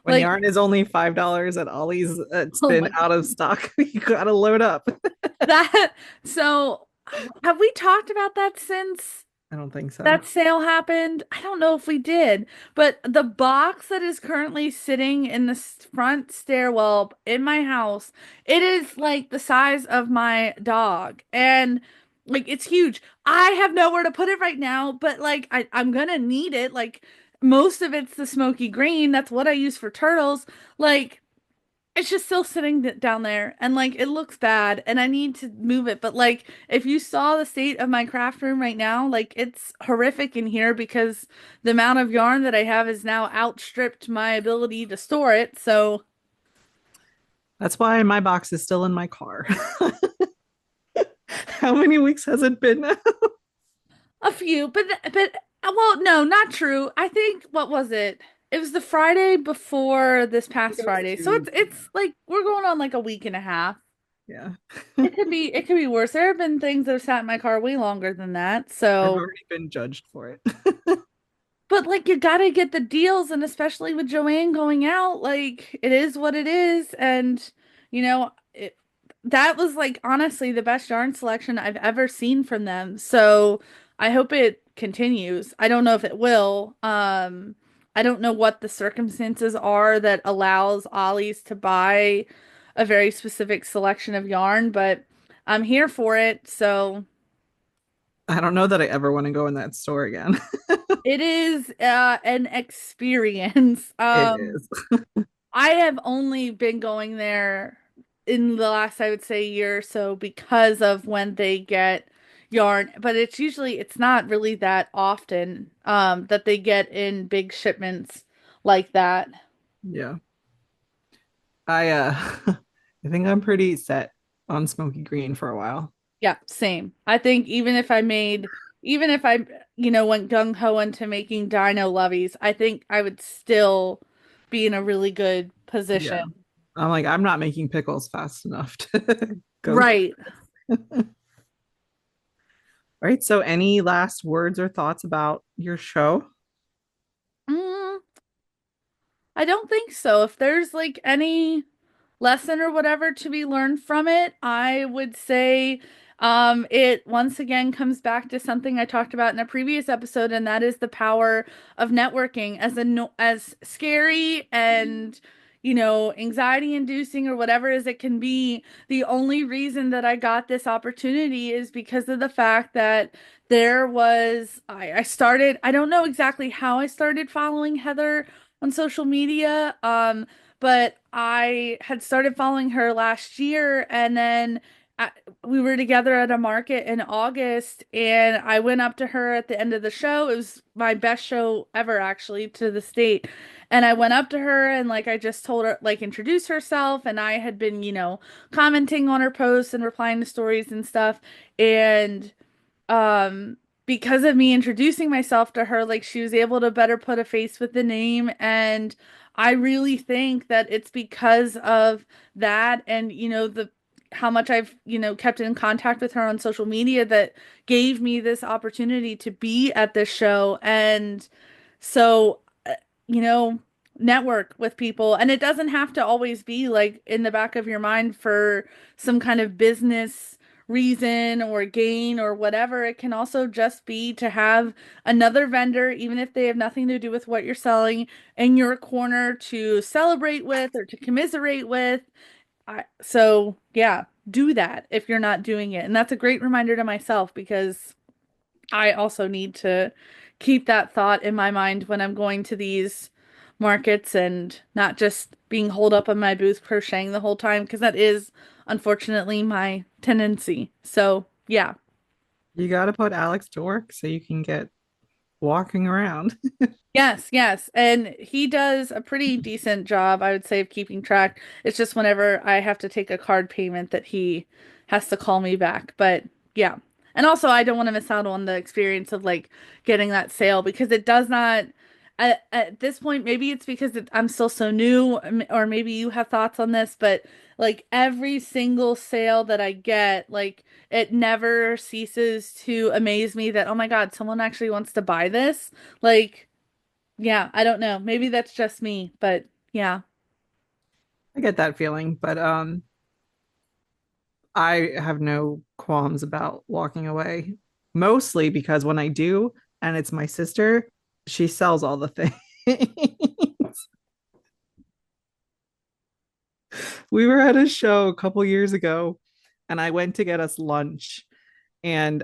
like yarn is only $5 at Ollie's, it's oh been my out of stock. You gotta load up. that so have we talked about that since I don't think so. that sale happened? I don't know if we did, but the box that is currently sitting in the front stairwell in my house, it is like the size of my dog. And like it's huge. I have nowhere to put it right now, but like I'm gonna need it. Like most of it's the smoky green. That's what I use for turtles. Like it's just still sitting down there and like it looks bad and I need to move it. But like if you saw the state of my craft room right now, like it's horrific in here because the amount of yarn that I have is now outstripped my ability to store it. So That's why my box is still in my car. How many weeks has it been now? a few, but well, no, not true. I think what was it? It was the Friday before this I think past it was Friday. So 2 weeks. it's like we're going on like a week and a half. Yeah. It could be worse. There have been things that have sat in my car way longer than that. I've So already been judged for it. but like you gotta get the deals, and especially with Joanne going out, like it is what it is. And that was like honestly the best yarn selection I've ever seen from them. So I hope it continues. I don't know if it will. I don't know what the circumstances are that allows Ollie's to buy a very specific selection of yarn, but I'm here for it. So I don't know that I ever want to go in that store again. it is an experience. It is. I have only been going there in the last, I would say, year or so because of when they get yarn, but it's not really that often that they get in big shipments like that. Yeah. I I think I'm pretty set on smoky green for a while. Yeah, same. I think even if I, went gung ho into making dino loveys, I think I would still be in a really good position. Yeah. I'm like, I'm not making pickles fast enough to go through Right. this. All right. So any last words or thoughts about your show? Mm, I don't think so. If there's like any lesson or whatever to be learned from it, I would say it once again comes back to something I talked about in a previous episode, and that is the power of networking. As a no as scary and anxiety inducing or whatever as it can be, the only reason that I got this opportunity is because of the fact that I started, I don't know exactly how I started following Heather on social media. But I had started following her last year, and then I, we were together at a market in August, and I went up to her at the end of the show. It was my best show ever, actually, to the state. And I went up to her and like I just told her, like, introduce herself, and I had been, commenting on her posts and replying to stories and stuff. And um because of me introducing myself to her, like, she was able to better put a face with the name. And I really think that it's because of that, and the how much I've kept in contact with her on social media, that gave me this opportunity to be at this show. And so, you know, network with people. And it doesn't have to always be like in the back of your mind for some kind of business reason or gain or whatever. It can also just be to have another vendor, even if they have nothing to do with what you're selling, in your corner to celebrate with or to commiserate with. So yeah, do that if you're not doing it. And that's a great reminder to myself, because I also need to keep that thought in my mind when I'm going to these markets and not just being holed up on my booth crocheting the whole time, because that is unfortunately my tendency. So, yeah. You got to put Alex to work so you can get walking around. Yes, yes. And he does a pretty decent job, I would say, of keeping track. It's just whenever I have to take a card payment that he has to call me back. But yeah. And also, I don't want to miss out on the experience of like getting that sale, because it does not, at this point, maybe it's because I'm still so new, or maybe you have thoughts on this, but like every single sale that I get, like it never ceases to amaze me that, oh my God, someone actually wants to buy this. Like, yeah, I don't know. Maybe that's just me, but yeah, I get that feeling, but I have no qualms about walking away. Mostly because when I do, and it's my sister, she sells all the things. We were at a show a couple years ago, and I went to get us lunch, and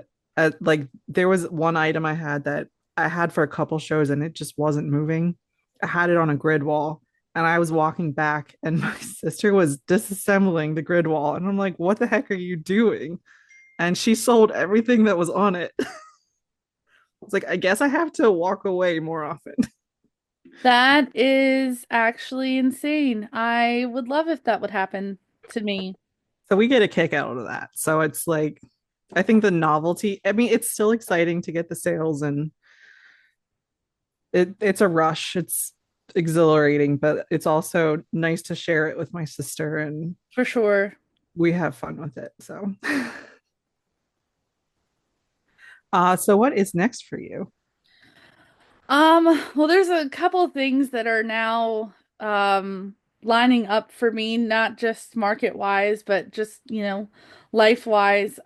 like there was one item I had that I had for a couple shows, and it just wasn't moving. I had it on a grid wall, and I was walking back, and my sister was disassembling the grid wall, and I'm like, "What the heck are you doing?" And she sold everything that was on it. It's like, I guess I have to walk away more often. that is actually insane. I would love if that would happen to me, So we get a kick out of that. So it's like, I think the novelty, I mean, it's still exciting to get the sales, and it's a rush. It's exhilarating, but it's also nice to share it with my sister, and for sure. we have fun with it. So so what is next for you? Well, there's a couple of things that are now lining up for me, not just market wise, but just, life wise.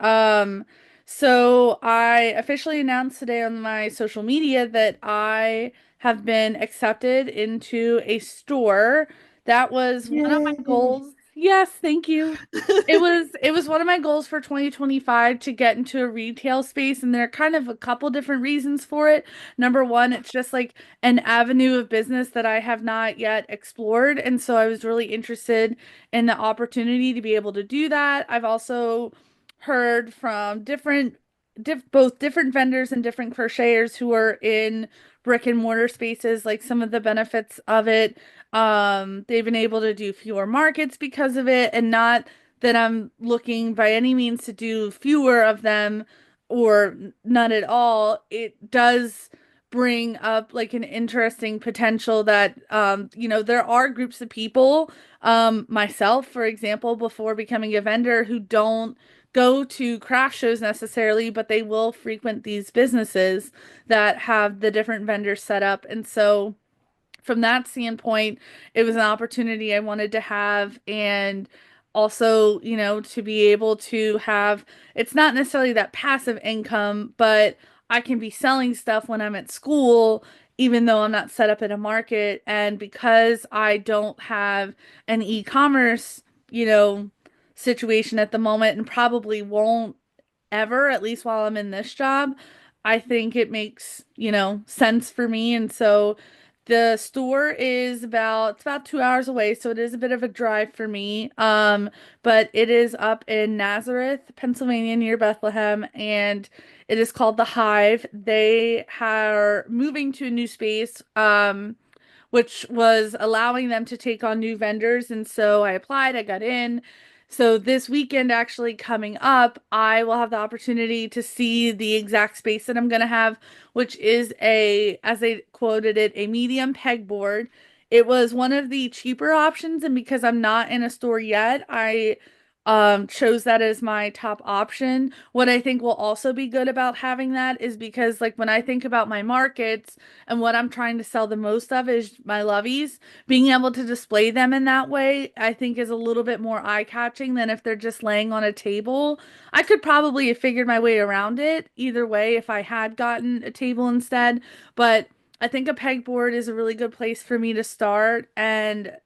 So I officially announced today on my social media that I have been accepted into a store. That was one of my Yay. goals. Yes, thank you. It was one of my goals for 2025 to get into a retail space, and there are kind of a couple different reasons for it. Number one, it's just like an avenue of business that I have not yet explored. And so I was really interested in the opportunity to be able to do that. I've also heard from both different vendors and different crocheters who are in brick and mortar spaces, like some of the benefits of it. They've been able to do fewer markets because of it, and not that I'm looking by any means to do fewer of them or none at all. It does bring up like an interesting potential that there are groups of people, myself for example, before becoming a vendor, who don't go to craft shows necessarily, but they will frequent these businesses that have the different vendors set up. And so from that standpoint, it was an opportunity I wanted to have. And also, to be able to have, it's not necessarily that passive income, but I can be selling stuff when I'm at school, even though I'm not set up in a market. And because I don't have an e-commerce, situation at the moment, and probably won't ever, at least while I'm in this job, I think it makes, sense for me. And so The store is about 2 hours away, so it is a bit of a drive for me. But it is up in Nazareth, Pennsylvania, near Bethlehem, and it is called The Hive. They are moving to a new space, which was allowing them to take on new vendors. And so I applied, I got in. So this weekend, actually coming up, I will have the opportunity to see the exact space that I'm going to have, which is as they quoted it, a medium pegboard. It was one of the cheaper options, and because I'm not in a store yet, I chose that as my top option. What I think will also be good about having that is because, like, when I think about my markets and what I'm trying to sell the most of is my loveys, being able to display them in that way, I think is a little bit more eye-catching than if they're just laying on a table. I could probably have figured my way around it either way if I had gotten a table instead, but I think a pegboard is a really good place for me to start. And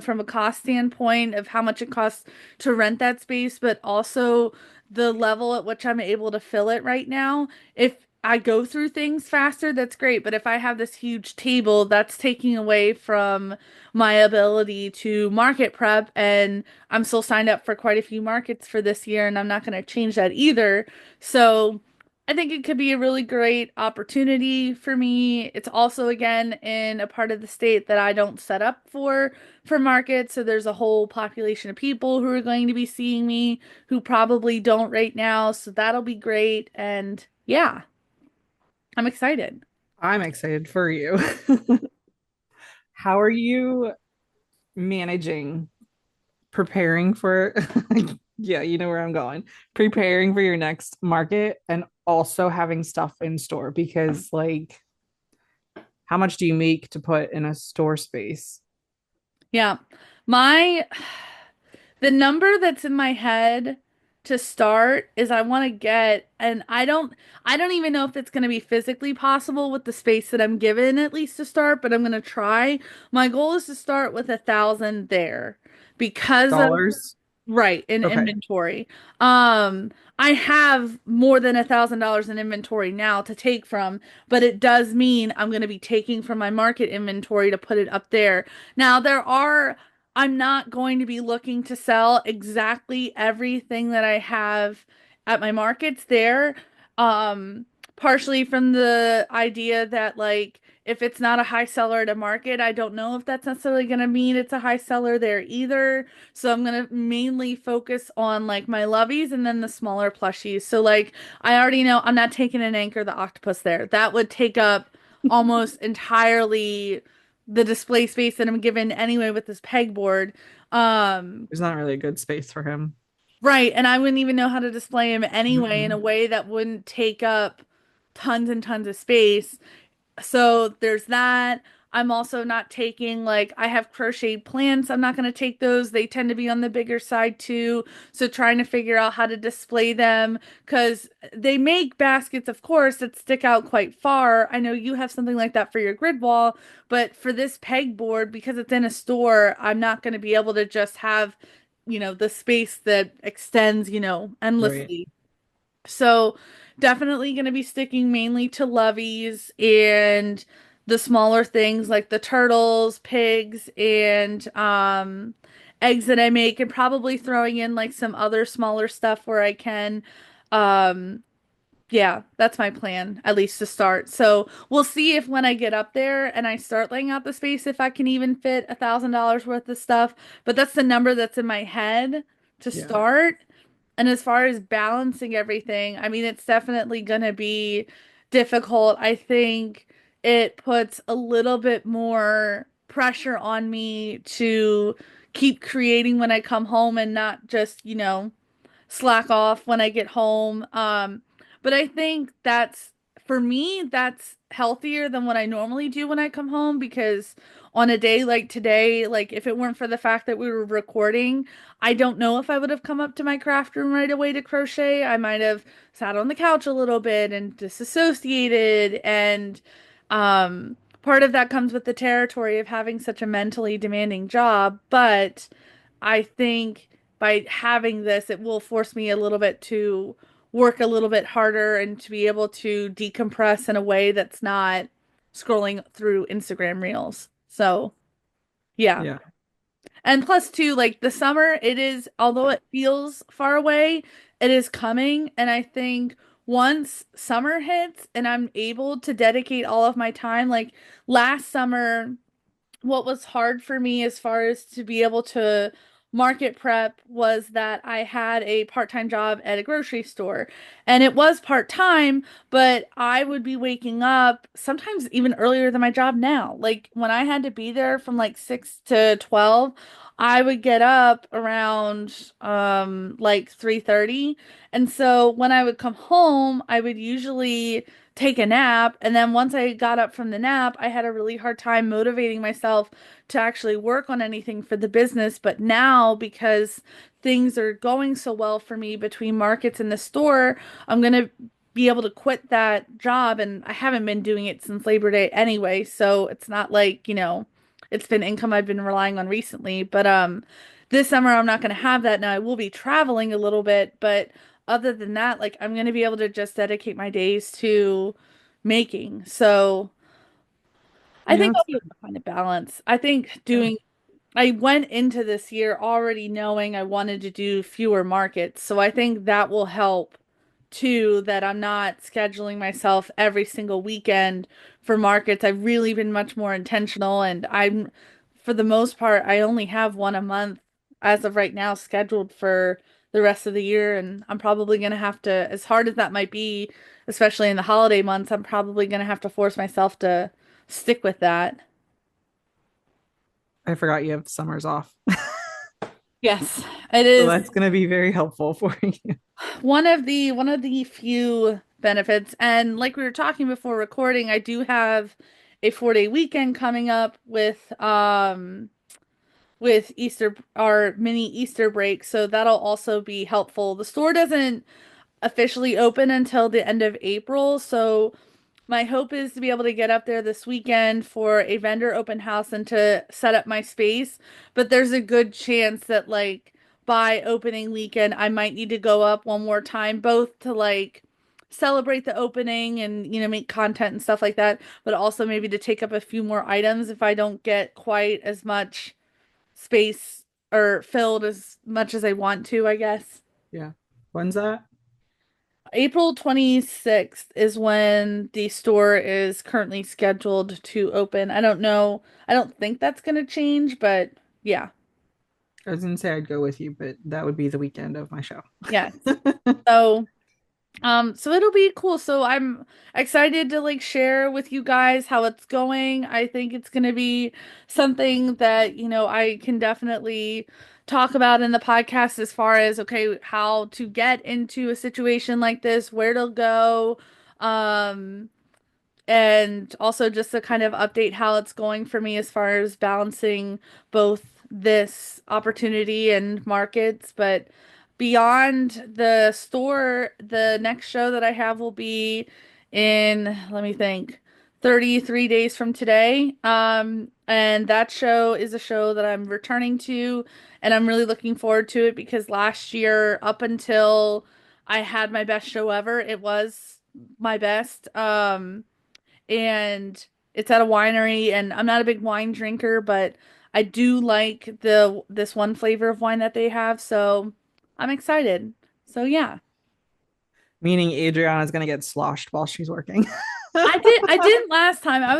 from a cost standpoint of how much it costs to rent that space, but also the level at which I'm able to fill it right now. If I go through things faster, that's great. But if I have this huge table, that's taking away from my ability to market prep. And I'm still signed up for quite a few markets for this year, and I'm not going to change that either. So I think it could be a really great opportunity for me. It's also, again, in a part of the state that I don't set up for markets. So there's a whole population of people who are going to be seeing me who probably don't right now. So that'll be great. And yeah, I'm excited. I'm excited for you. How are you managing preparing for, yeah, you know where I'm going, preparing for your next market and also having stuff in store? Because, like, how much do you make to put in a store space? Yeah. My The number that's in my head to start is I want to get, and I don't even know if it's going to be physically possible with the space that I'm given at least to start, but I'm going to try. My goal is to start with 1,000 there because of Dollars? right in Okay. inventory. I have more than $1,000 in inventory now to take from, but it does mean I'm going to be taking from my market inventory to put it up there. Now, I'm not going to be looking to sell exactly everything that I have at my markets there. Um, Partially from the idea that, like, if it's not a high seller at a market, I don't know if that's necessarily going to mean it's a high seller there either. So I'm going to mainly focus on like my loveys and then the smaller plushies. So like I already know I'm not taking an Anchor the octopus there. That would take up almost entirely the display space that I'm given anyway with this pegboard. Um, There's not really a good space for him. right, and I wouldn't even know how to display him anyway in a Mm-mm. way that wouldn't take up tons and tons of space. So there's that. I'm also not taking, like, I have crocheted plants. I'm not going to take those. They tend to be on the bigger side too. So trying to figure out how to display them because they make baskets, of course, that stick out quite far. I know you have something like that for your grid wall, but for this pegboard, because it's in a store, I'm not going to be able to just have, the space that extends, Right. endlessly. So definitely going to be sticking mainly to loveys and the smaller things like the turtles, pigs, and eggs that I make, and probably throwing in like some other smaller stuff where I can. Um, yeah, that's my plan, at least to start. So we'll see if when I get up there and I start laying out the space, if I can even fit $1,000 worth of stuff. But that's the number that's in my head to Yeah. start. And as far as balancing everything, I mean, it's definitely going to be difficult. I think it puts a little bit more pressure on me to keep creating when I come home and not just, slack off when I get home. But I think that's for me, that's healthier than what I normally do when I come home because on a day like today, like if it weren't for the fact that we were recording, I don't know if I would have come up to my craft room right away to crochet. I might have sat on the couch a little bit and disassociated and part of that comes with the territory of having such a mentally demanding job, but I think by having this, it will force me a little bit to work a little bit harder and to be able to decompress in a way that's not scrolling through Instagram Reels. So, yeah. Yeah. And plus too, like the summer, it is, although it feels far away, it is coming. And I think once summer hits and I'm able to dedicate all of my time, like last summer, what was hard for me as far as to be able to market prep was that I had a part-time job at a grocery store. And it was part-time, but I would be waking up sometimes even earlier than my job now. Like when I had to be there from like 6 to 12, I would get up around like 3:30. And so when I would come home, I would usually take a nap. And then once I got up from the nap, I had a really hard time motivating myself to actually work on anything for the business. But now, because things are going so well for me between markets and the store, I'm going to be able to quit that job. And I haven't been doing it since Labor Day anyway. So it's not like, it's been income I've been relying on recently. But this summer I'm not going to have that. Now I will be traveling a little bit, but other than that, like I'm going to be able to just dedicate my days to making. So I Yeah, think I'll that's be good. able to find a balance. I think Yeah. I went into this year already knowing I wanted to do fewer markets. So I think that will help too, that I'm not scheduling myself every single weekend for markets. I've really been much more intentional and for the most part, I only have one a month as of right now scheduled for the rest of the year. And I'm probably going to have to, as hard as that might be, especially in the holiday months, I'm probably going to have to force myself to stick with that. I forgot you have summers off. Yes, it So is that's going to be very helpful for you. one of the few benefits. And like we were talking before recording, I do have a 4-day weekend coming up with Easter, our mini Easter break, so that'll also be helpful. The store doesn't officially open until the end of April, so my hope is to be able to get up there this weekend for a vendor open house and to set up my space. But there's a good chance that, like, by opening weekend, I might need to go up one more time, both to like celebrate the opening and, make content and stuff like that, but also maybe to take up a few more items if I don't get quite as much space or filled as much as I want to, I guess. Yeah. When's that? April 26th is when the store is currently scheduled to open. I don't know. I don't think that's going to change, but yeah. I was gonna say I'd go with you, but that would be the weekend of my show. Yes. So, so it'll be cool. So I'm excited to like share with you guys how it's going. I think it's going to be something that, I can definitely talk about in the podcast as far as okay, how to get into a situation like this, where to go. Um, and also just to kind of update how it's going for me as far as balancing both this opportunity and markets. But beyond the store, the next show that I have will be in, let me think, 33 days from today. And that show is a show that I'm returning to, and I'm really looking forward to it because last year, up until I had my best show ever, it was my best. And it's at a winery, and I'm not a big wine drinker, but I do like the this one flavor of wine that they have, so I'm excited. So yeah. Meaning Adriana's gonna get sloshed while she's working. I didn't last time. I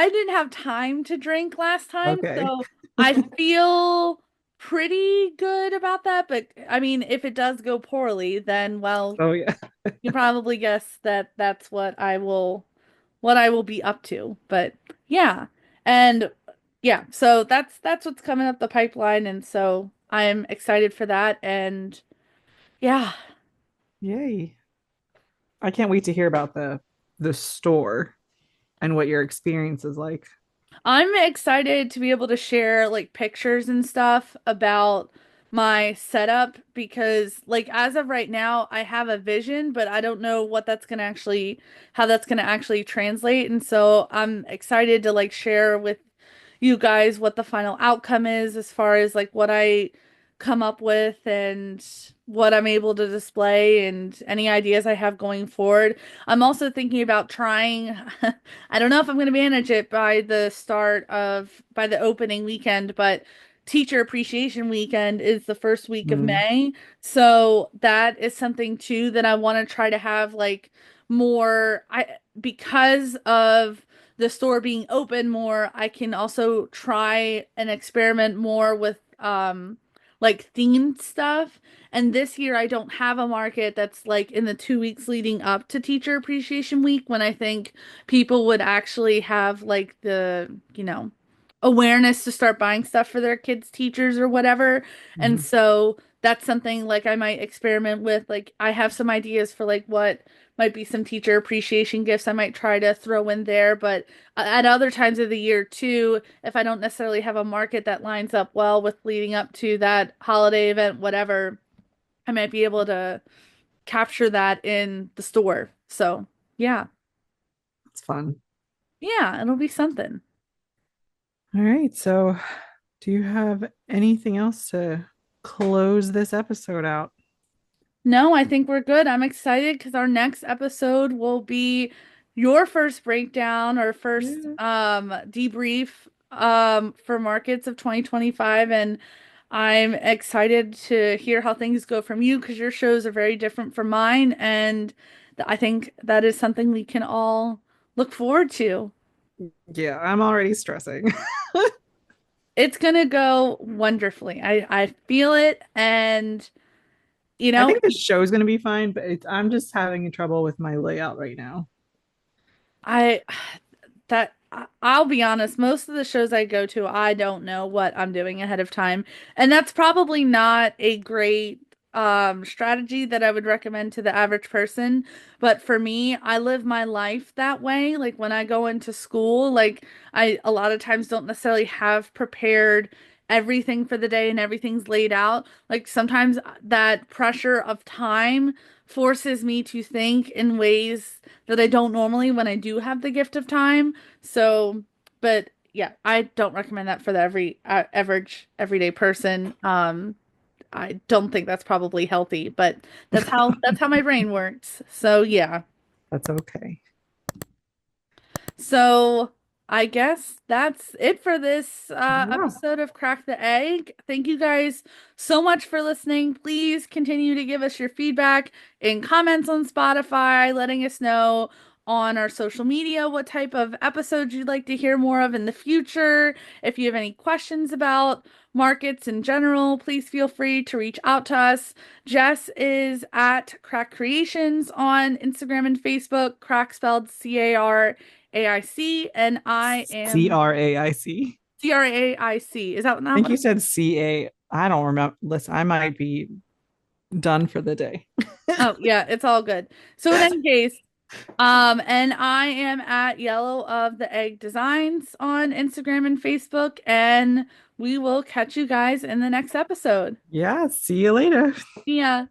didn't have time to drink last time, Okay. so I feel pretty good about that, but I mean, if it does go poorly, then well, Oh yeah. you probably guess that that's what I will be up to. But yeah. And yeah, so that's what's coming up the pipeline, and so I'm excited for that. And yeah, Yay. I can't wait to hear about the store and what your experience is like. I'm excited to be able to share like pictures and stuff about my setup because like as of right now I have a vision, but I don't know what that's going to actually how that's going to actually translate. And so I'm excited to like share with you guys what the final outcome is as far as like what I come up with and what I'm able to display and any ideas I have going forward. I'm also thinking about trying, I don't know if I'm going to manage it by the opening weekend, but Teacher Appreciation Weekend is the first week of Mm, May. So that is something too that I want to try to have like more, because of the store being open more, I can also try and experiment more with like themed stuff. And this year I don't have a market that's like in the 2 weeks leading up to Teacher Appreciation Week when I think people would actually have like the awareness to start buying stuff for their kids' teachers or whatever. And mhm. so that's something like I might experiment with. Like I have some ideas for like what might be some teacher appreciation gifts I might try to throw in there, but at other times of the year too, if I don't necessarily have a market that lines up well with leading up to that holiday event, whatever, I might be able to capture that in the store. So, yeah. It's fun. Yeah, it'll be something. All right. So, do you have anything else to close this episode out? No, I think we're good. I'm excited because our next episode will be your first breakdown or first Yeah. debrief for markets of 2025, and I'm excited to hear how things go from you because your shows are very different from mine, and I think that is something we can all look forward to. Yeah, I'm already stressing. It's gonna go wonderfully. I feel it, and you I know, think the show's going to be fine, but I'm just having trouble with my layout right now. I I'll be honest, most of the shows I go to, I don't know what I'm doing ahead of time. And that's probably not a great strategy that I would recommend to the average person. But for me, I live my life that way. Like when I go into school, like I a lot of times don't necessarily have prepared everything for the day and everything's laid out. Like sometimes that pressure of time forces me to think in ways that I don't normally when I do have the gift of time. So, but yeah, I don't recommend that for the average everyday person. I don't think that's probably healthy, but that's how my brain works. So, yeah. That's okay. So I guess that's it for this Yeah. episode of Crack the Egg. Thank you guys so much for listening. Please continue to give us your feedback in comments on Spotify, letting us know on our social media what type of episodes you'd like to hear more of in the future. If you have any questions about markets in general, please feel free to reach out to us. Jess is at Crack Creations on Instagram and Facebook, Crack spelled CARAIC, and I am CRAIC. CRAIC. Is that I not think what you it? said CA. I don't remember. Listen, I might be done for the day. Oh, yeah, it's all good. So in any case, and I am at Yellow of the Egg Designs on Instagram and Facebook, and we will catch you guys in the next episode. Yeah. See you later. Yeah.